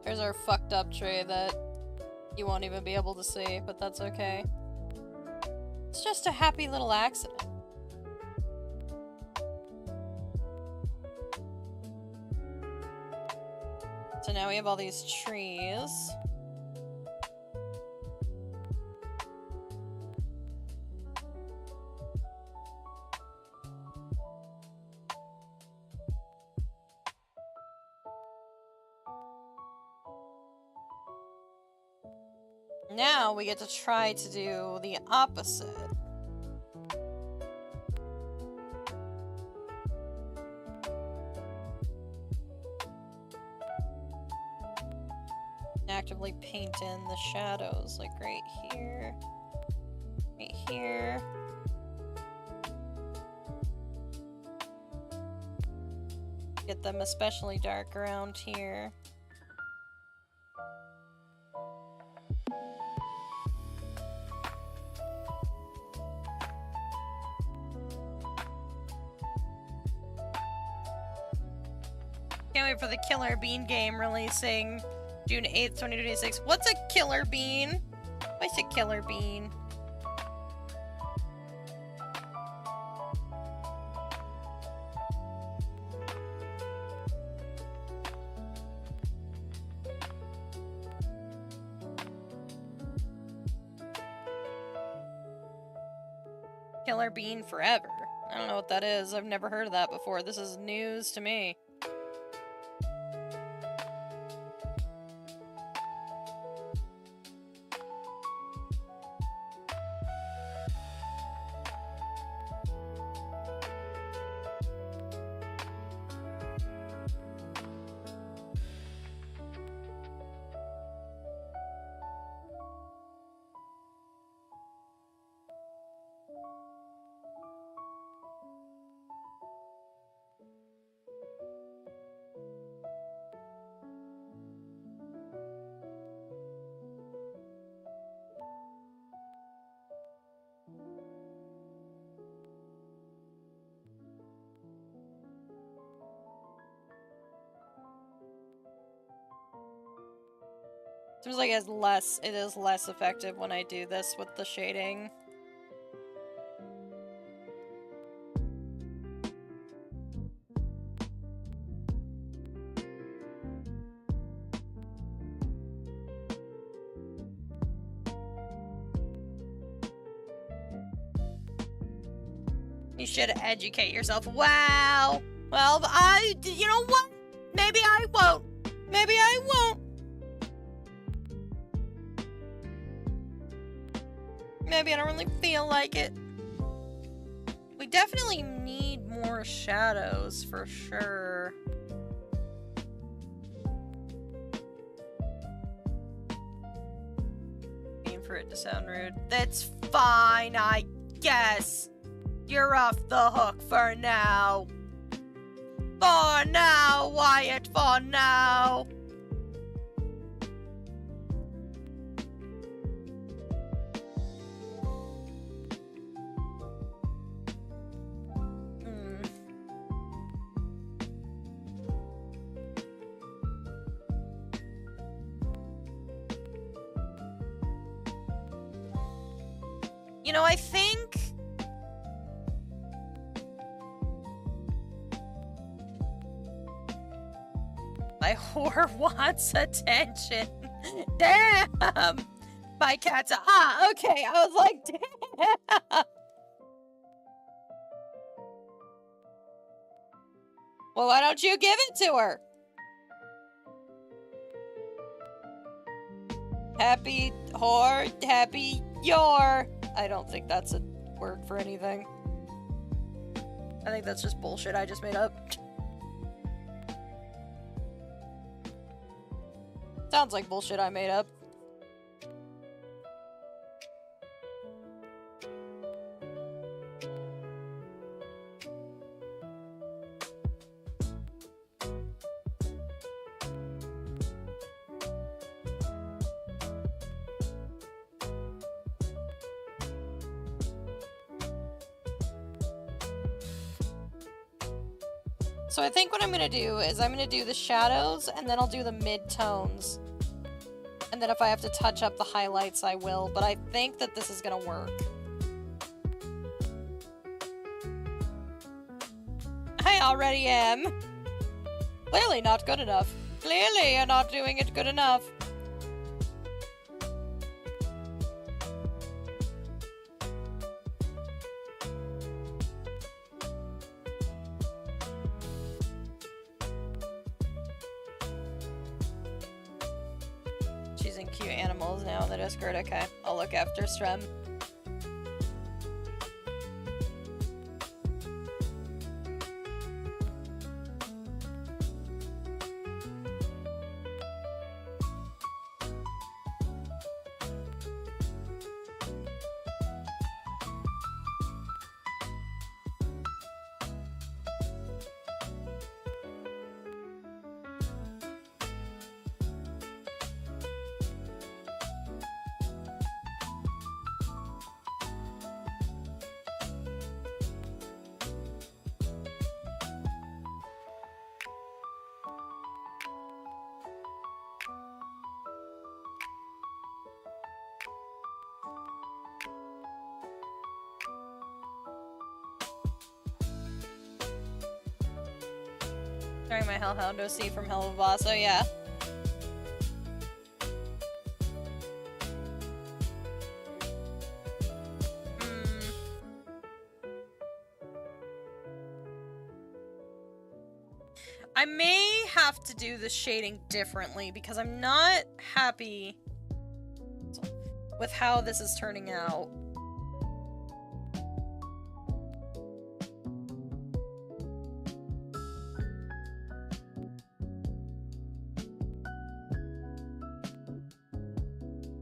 Speaker 1: There's our fucked up tree that you won't even be able to see, but that's okay. just a happy little accident. So now we have all these trees. Now we get to try to do the opposite. Actively paint in the shadows, like right here, right here. Get them especially dark around here. Can't wait for the Killer Bean game releasing June 8th, 2026. What's a killer bean? What's a killer bean? Killer bean forever. I don't know what that is. I've never heard of that before. This is news to me. Seems like it is less effective when I do this with the shading. You should educate yourself. Wow. Well, you know what? Maybe I won't. Maybe I won't. Maybe I don't really feel like it. We definitely need more shadows for sure. Aim for it to sound rude. That's fine, I guess. You're off the hook for now. For now, Wyatt, for now. You know, I think my whore wants attention. Damn! My cat's okay. I was like, damn. Well, why don't you give it to her? Happy whore, happy your. I don't think that's a word for anything. I think that's just bullshit I just made up. Sounds like bullshit I made up. So I think what I'm gonna do is I'm gonna do the shadows and then I'll do the mid-tones. And then if I have to touch up the highlights, I will. But I think that this is gonna work. I already am. Clearly not good enough. Clearly you're not doing it good enough. Choosing cute animals now in the Discord. Okay, I'll look after Strem. During my Hellhound OC from Hell of a Boss, oh yeah. I may have to do the shading differently because I'm not happy with how this is turning out.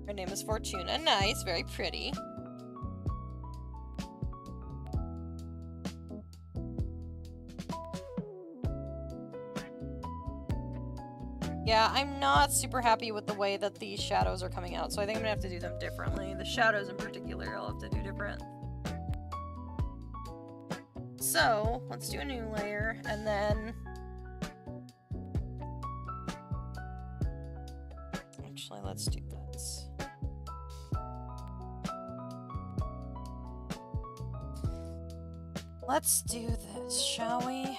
Speaker 1: Her name is Fortuna. Nice, very pretty. Yeah, I'm not super happy with the way that these shadows are coming out, so I think I'm gonna have to do them differently. The shadows in particular, I'll have to do different. So, let's do a new layer, and then... Actually, let's do this. Let's do this, shall we?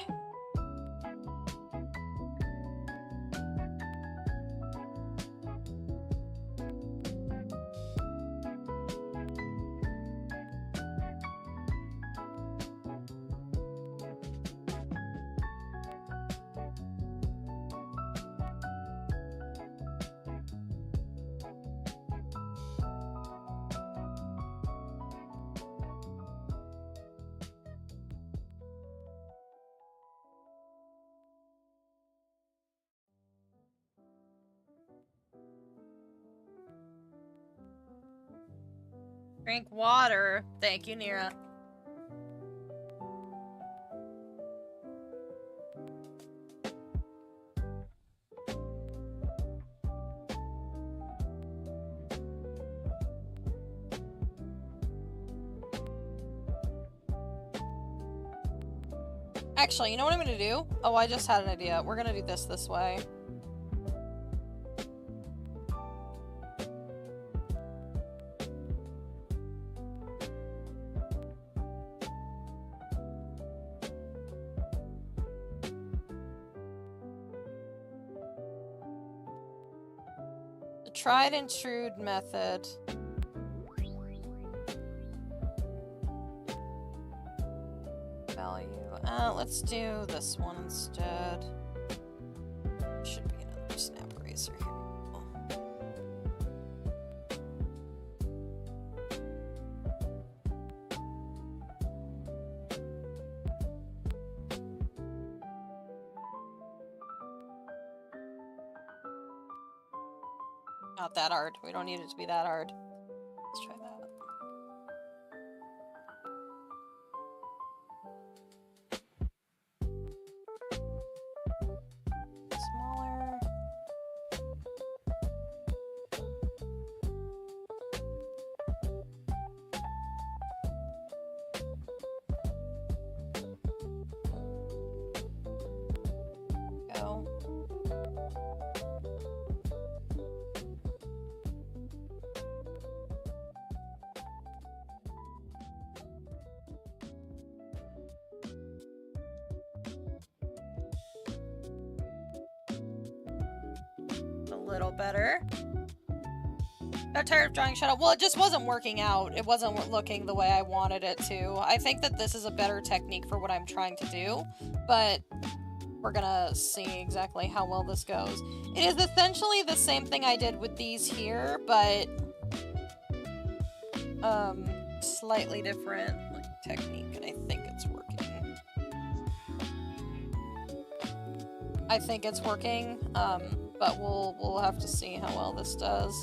Speaker 1: Drink water. Thank you, Nira. Actually, you know what I'm gonna do? Oh, I just had an idea. We're gonna do this way. Tried and true method. Value. Let's do this one instead. Should be another snap eraser here. Not that hard. We don't need it to be that hard. Let's try that. Smaller. Go. a little better. Got tired of drawing shadow. Well, it just wasn't working out. It wasn't looking the way I wanted it to. I think that this is a better technique for what I'm trying to do, but we're gonna see exactly how well this goes. It is essentially the same thing I did with these here, but slightly different technique, and I think it's working. I think it's working, but we'll have to see how well this does.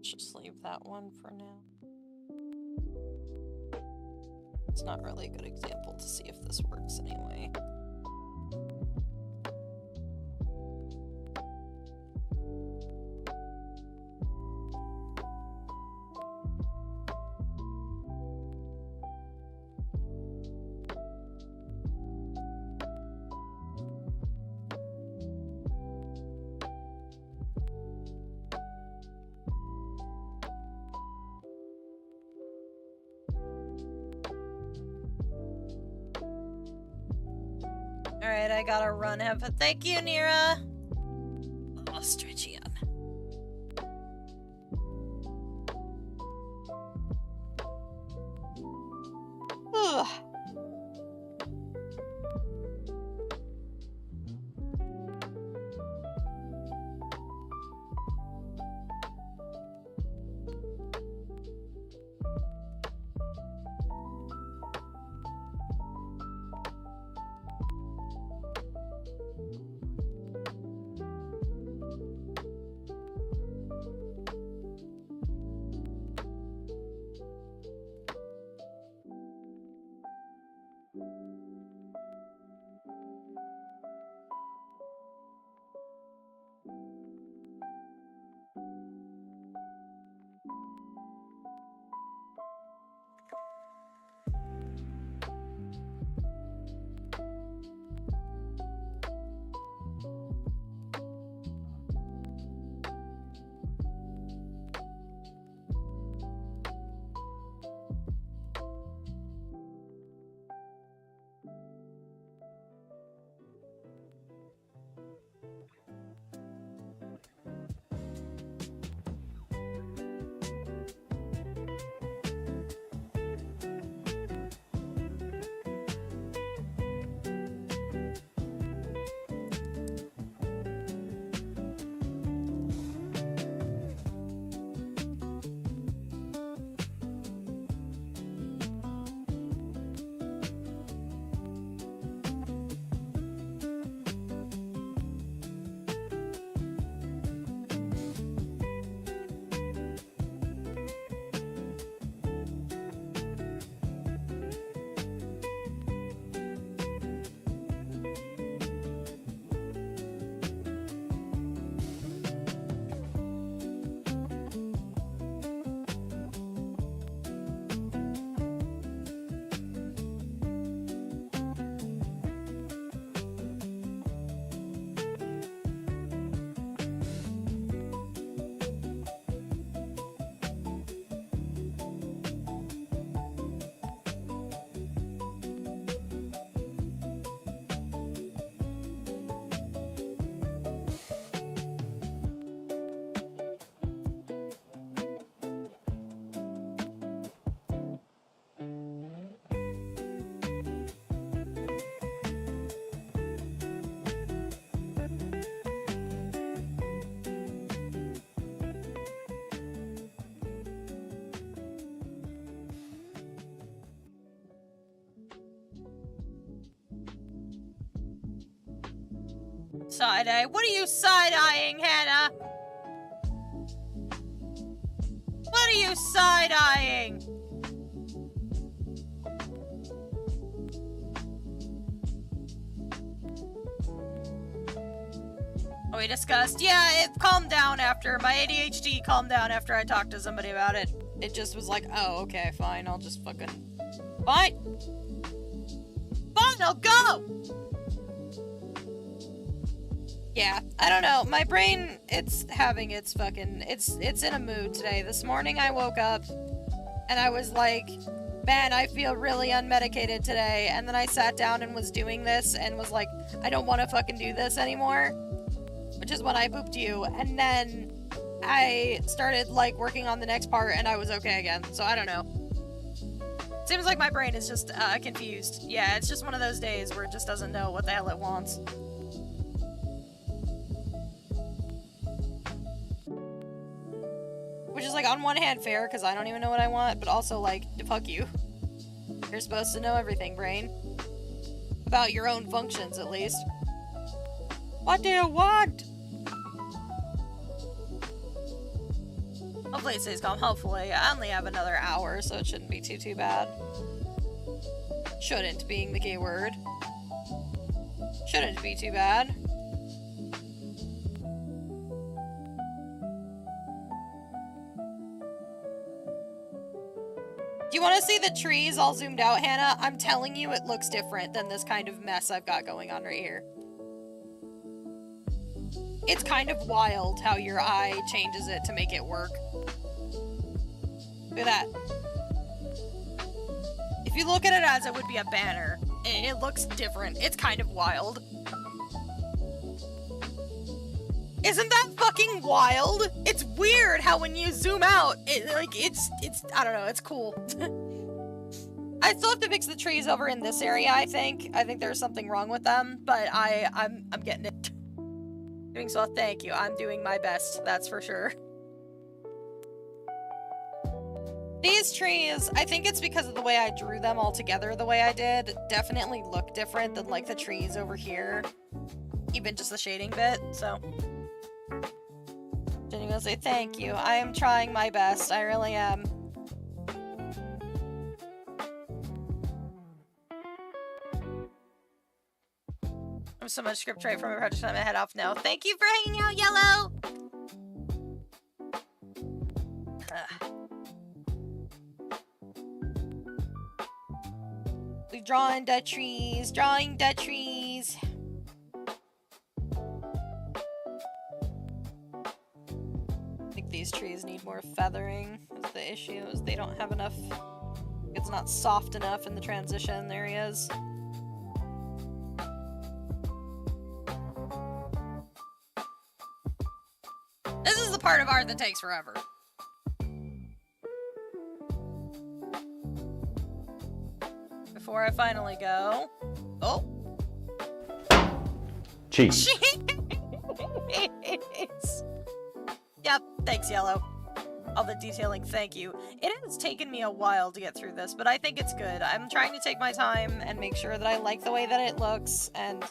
Speaker 1: Just leave that one for now. It's not really a good example to see if this works anyway. Alright, I gotta run. Thank you, Nira! Oh, stretchy on. Ugh. side-eye? What are you side-eyeing, Hannah? What are you side-eyeing? Oh, we discussed. Yeah, it calmed down after. My ADHD calmed down after I talked to somebody about it. It just was like, oh, okay, fine. I'll just fucking... Fine! Fine, I'll go! Yeah, I don't know. My brain, it's having its fucking... It's in a mood today. This morning I woke up and I was like, man, I feel really unmedicated today. And then I sat down and was doing this and was like, I don't want to fucking do this anymore. Which is when I booped you, and then I started, like, working on the next part, and I was okay again, so I don't know. Seems like my brain is just, confused. Yeah, it's just one of those days where it just doesn't know what the hell it wants. Which is, like, on one hand fair, because I don't even know what I want, but also, like, fuck you. You're supposed to know everything, brain. About your own functions, at least. What do you want? Hopefully it stays calm. Hopefully. I only have another hour, so it shouldn't be too bad. Shouldn't being the key word. Shouldn't be too bad. Do you want to see the trees all zoomed out, Hannah? I'm telling you, it looks different than this kind of mess I've got going on right here. It's kind of wild how your eye changes it to make it work. Look at that. If you look at it as it would be a banner, it looks different. It's kind of wild. Isn't that fucking wild? It's weird how when you zoom out, it's I don't know, it's cool. I still have to fix the trees over in this area, I think. I think there's something wrong with them, but I'm getting it. Doing so, thank you. I'm doing my best, that's for sure. These trees, I think it's because of the way I drew them all together the way I did, definitely look different than, like, the trees over here. Even just the shading bit, so. Jenny will say thank you. I am trying my best, I really am. I'm so much script right from a project I'm head off now. Thank you for hanging out, Yellow! We've drawn the trees, drawing the trees. I think these trees need more feathering. Is the issue is they don't have enough. It's not soft enough in the transition areas. This is the part of art that takes forever. Before I finally go. Oh.
Speaker 2: Cheese.
Speaker 1: Yep, thanks, Yellow. All the detailing, thank you. It has taken me a while to get through this, but I think it's good. I'm trying to take my time and make sure that I like the way that it looks, and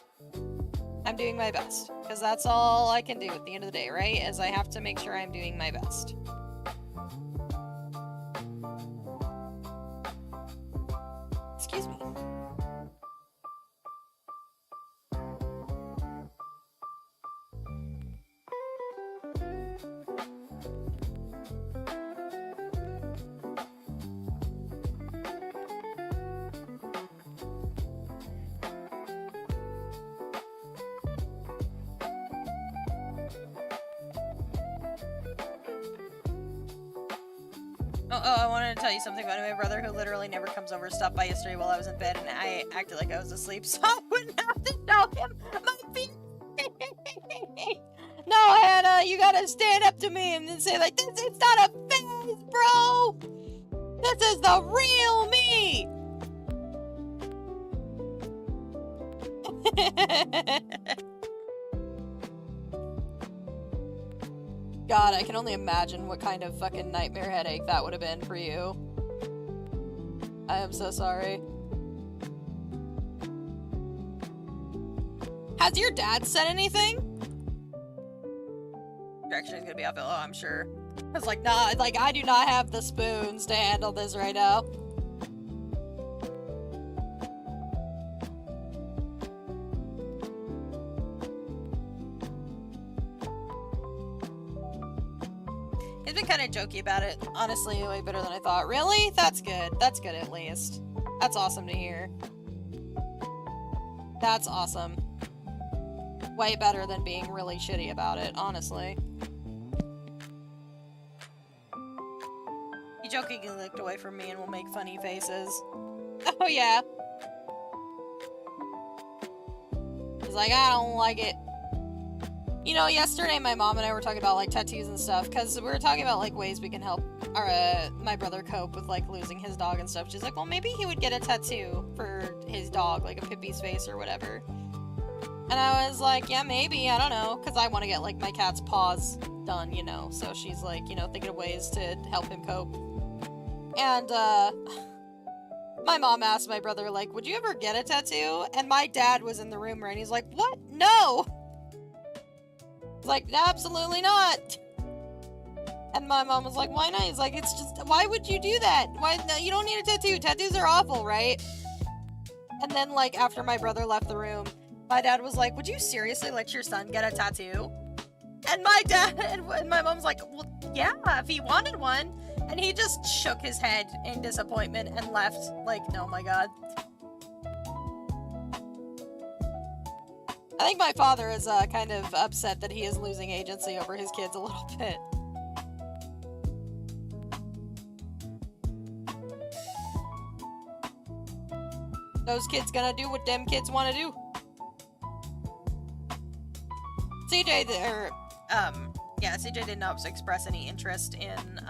Speaker 1: I'm doing my best. Because that's all I can do at the end of the day, right? Is I have to make sure I'm doing my best. Excuse me. Oh, I wanted to tell you something about my brother who literally never comes over. Stopped by yesterday while I was in bed and I acted like I was asleep, so I wouldn't have to show him my feet. No, Hannah, you gotta stand up to me and then say like, this is not a phase, bro! This is the real me! God, I can only imagine what kind of fucking nightmare headache that would have been for you. I am so sorry. Has your dad said anything? Direction is gonna be uphill. Oh, I'm sure. I was like, nah, like, I do not have the spoons to handle this right now. He's been kind of jokey about it. Honestly, way better than I thought. Really? That's good. That's good, at least. That's awesome to hear. That's awesome. Way better than being really shitty about it, honestly. He jokingly looked away from me and will make funny faces. Oh, yeah. He's like, I don't like it. You know, yesterday my mom and I were talking about, like, tattoos and stuff, because we were talking about, like, ways we can help our, my brother cope with, like, losing his dog and stuff. She's like, well, maybe he would get a tattoo for his dog, like a Pippi's face or whatever. And I was like, yeah, maybe, I don't know, because I want to get, like, my cat's paws done, you know, so she's, like, you know, thinking of ways to help him cope. And, my mom asked my brother, like, would you ever get a tattoo? And my dad was in the room, right, and he's like, what? No! He's like, absolutely not. And my mom was like, why not? He's like, it's just, why would you do that? Why, no, you don't need a tattoo. Tattoos are awful, right? And then, like, after my brother left the room, my dad was like, would you seriously let your son get a tattoo? And my dad, and my mom's like, well, yeah, if he wanted one. And he just shook his head in disappointment and left, like, oh my god. I think my father is kind of upset that he is losing agency over his kids a little bit. Those kids gonna do what them kids want to do. CJ, yeah, CJ did not express any interest in,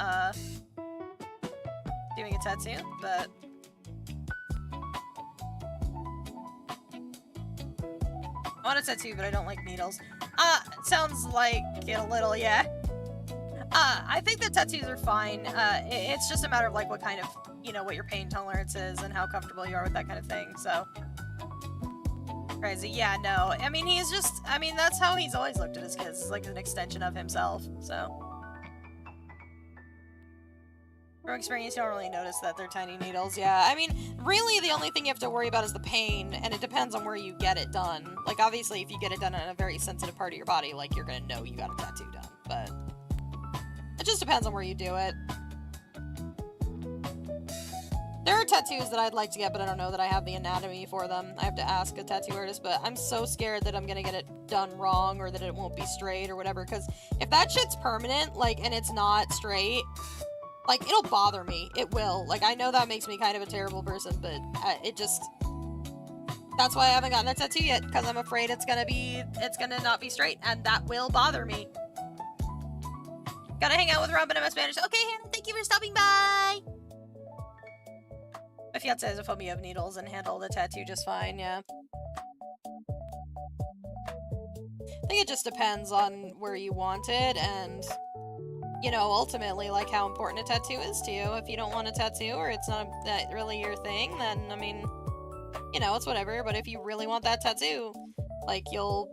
Speaker 1: doing a tattoo, but... I want a tattoo, but I don't like needles. Sounds like it a little, yeah. I think that tattoos are fine. It's just a matter of, like, what kind of, you know, what your pain tolerance is and how comfortable you are with that kind of thing, so... Crazy. Yeah, no. I mean, he's just... I mean, that's how he's always looked at his kids. It's like an extension of himself, so... From experience, you don't really notice that they're tiny needles. Yeah, I mean, really the only thing you have to worry about is the pain, and it depends on where you get it done. Like, obviously, if you get it done on a very sensitive part of your body, like, you're gonna know you got a tattoo done, but... It just depends on where you do it. There are tattoos that I'd like to get, but I don't know that I have the anatomy for them. I have to ask a tattoo artist, but I'm so scared that I'm gonna get it done wrong, or that it won't be straight, or whatever, because if that shit's permanent, like, and it's not straight... Like, it'll bother me. It will. Like, I know that makes me kind of a terrible person, but it just... That's why I haven't gotten a tattoo yet, because I'm afraid it's gonna not be straight, and that will bother me. Gotta hang out with Robin and my Spanish. Okay, Hannah, thank you for stopping by! My fiance has a phobia of needles and handled the tattoo just fine, yeah. I think it just depends on where you want it, and... You know, ultimately, like, how important a tattoo is to you. If you don't want a tattoo, or it's not that really your thing, then, I mean, you know, it's whatever. But if you really want that tattoo, like, you'll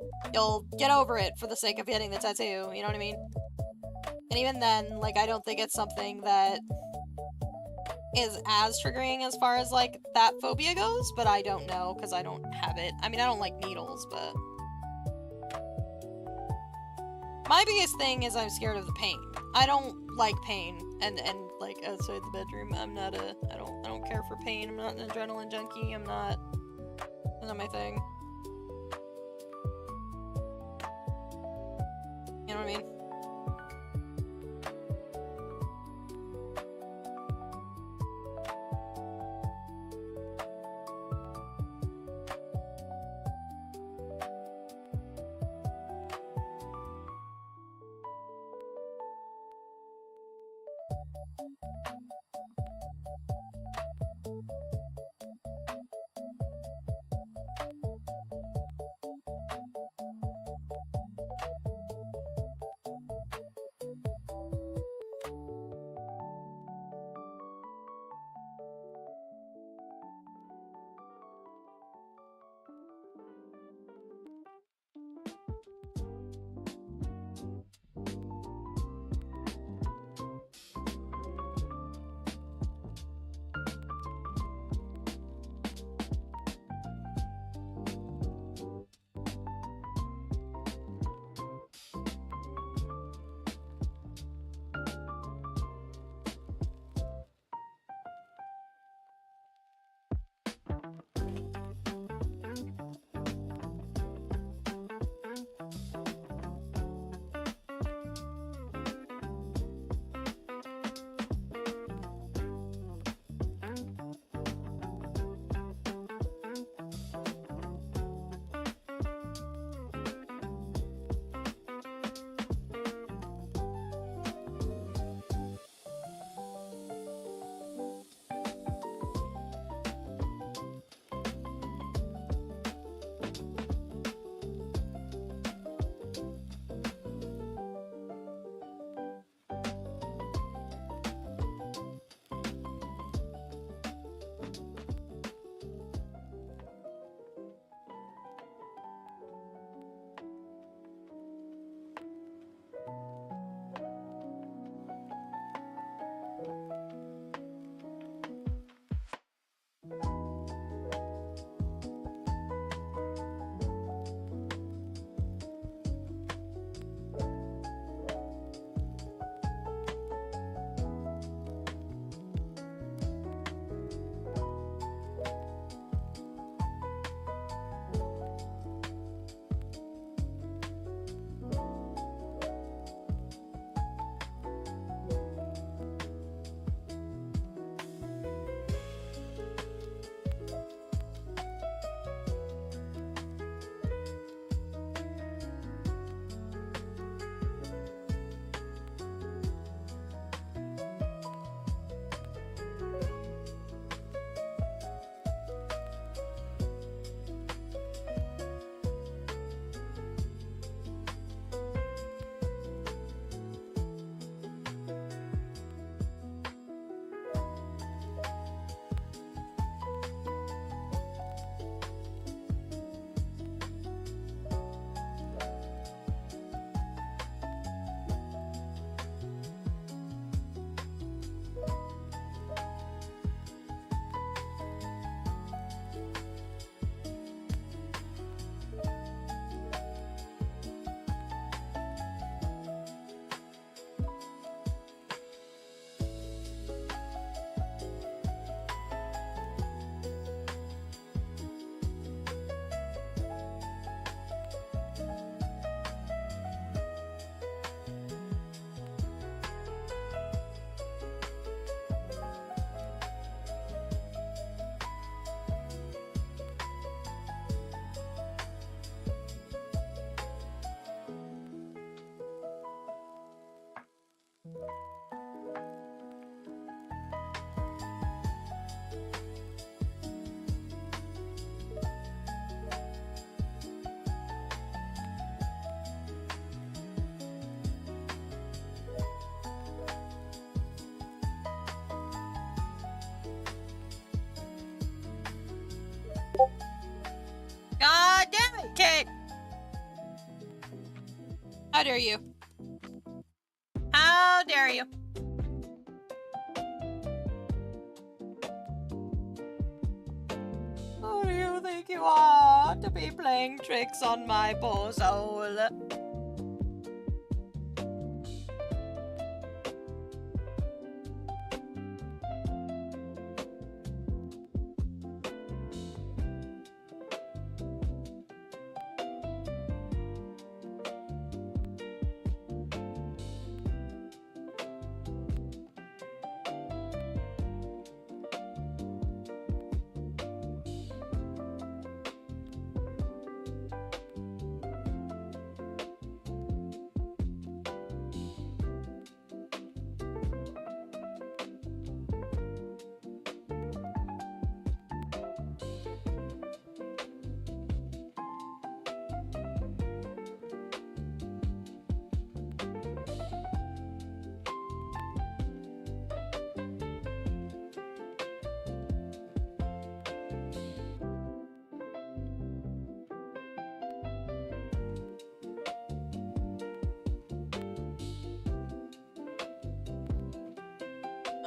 Speaker 1: get over it for the sake of getting the tattoo, you know what I mean? And even then, like, I don't think it's something that is as triggering as far as, like, that phobia goes, but I don't know, because I don't have it. I mean, I don't like needles, but... My biggest thing is I'm scared of the pain. I don't like pain, and like outside the bedroom, I don't care for pain. I'm not an adrenaline junkie. That's not my thing. You know what I mean? God damn it, Kate! How dare you? How dare you? Who do you think you are to be playing tricks on my poor soul?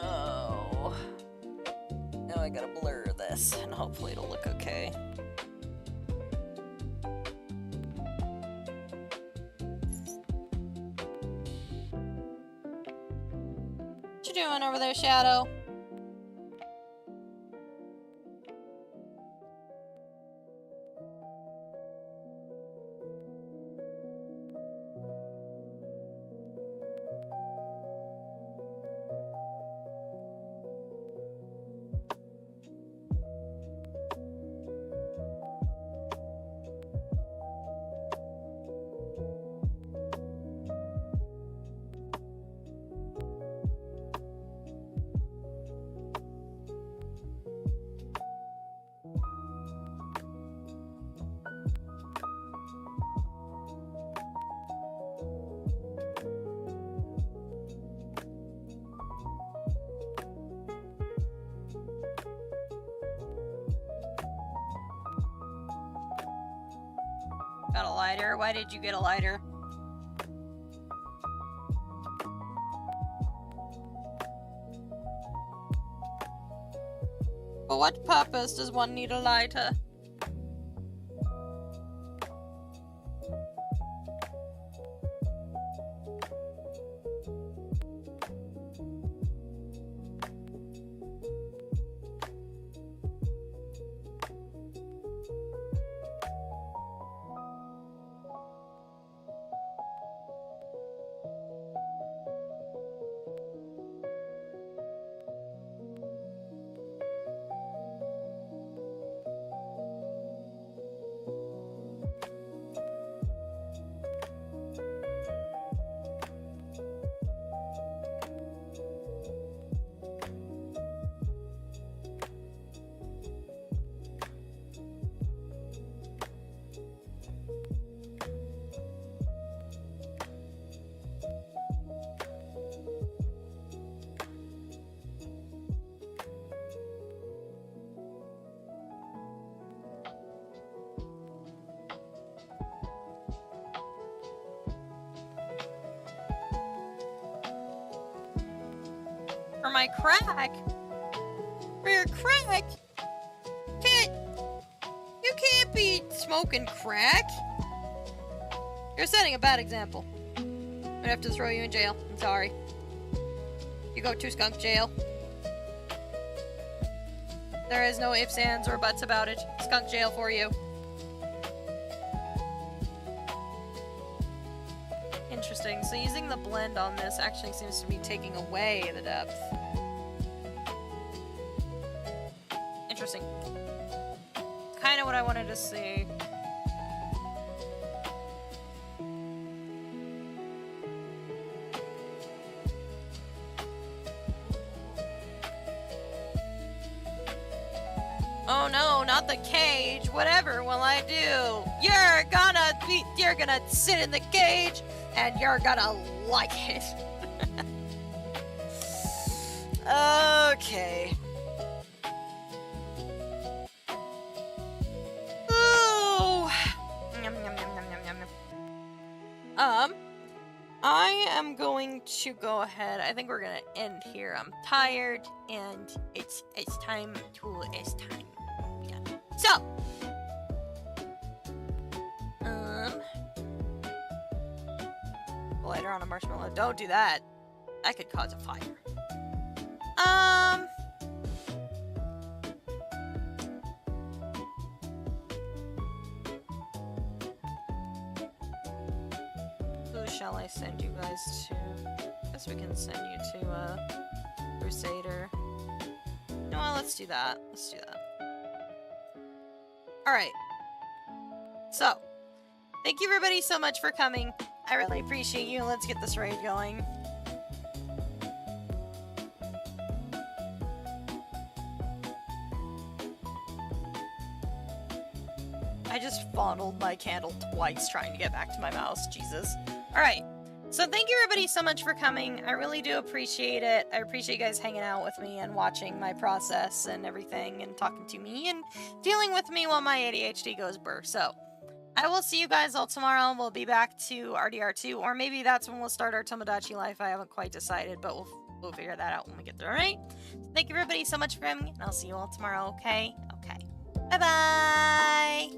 Speaker 1: Oh. Now I gotta blur this, and hopefully it'll look okay. What you doing over there, Shadow? Got a lighter? Why did you get a lighter? For what purpose does one need a lighter? For my crack? For your crack? You can't be smoking crack. You're setting a bad example. I'm gonna have to throw you in jail. I'm sorry. You go to skunk jail. There is no ifs, ands, or buts about it. Skunk jail for you. Interesting. So using the blend on this actually seems to be taking away the depth. Interesting. Kind of what I wanted to see. Oh no, not the cage. Whatever will I do? You're gonna sit in the cage and you're gonna like it. Okay. going to go ahead. I think we're gonna end here. I'm tired, and it's time to yeah. So, lighter on a marshmallow. Don't do that. That could cause a fire. Who shall I send you guys to? I guess we can send you to Crusader. No, let's do that. Let's do that. Alright. So, thank you everybody so much for coming. I really appreciate you. Let's get this raid going. I just fondled my candle twice trying to get back to my mouse. Jesus. Alright. So thank you everybody so much for coming. I really do appreciate it. I appreciate you guys hanging out with me and watching my process and everything and talking to me and dealing with me while my ADHD goes burr. So, I will see you guys all tomorrow. We'll be back to RDR2, or maybe that's when we'll start our Tomodachi life. I haven't quite decided, but we'll figure that out when we get there, alright? So thank you everybody so much for coming, and I'll see you all tomorrow, okay? Okay. Bye-bye!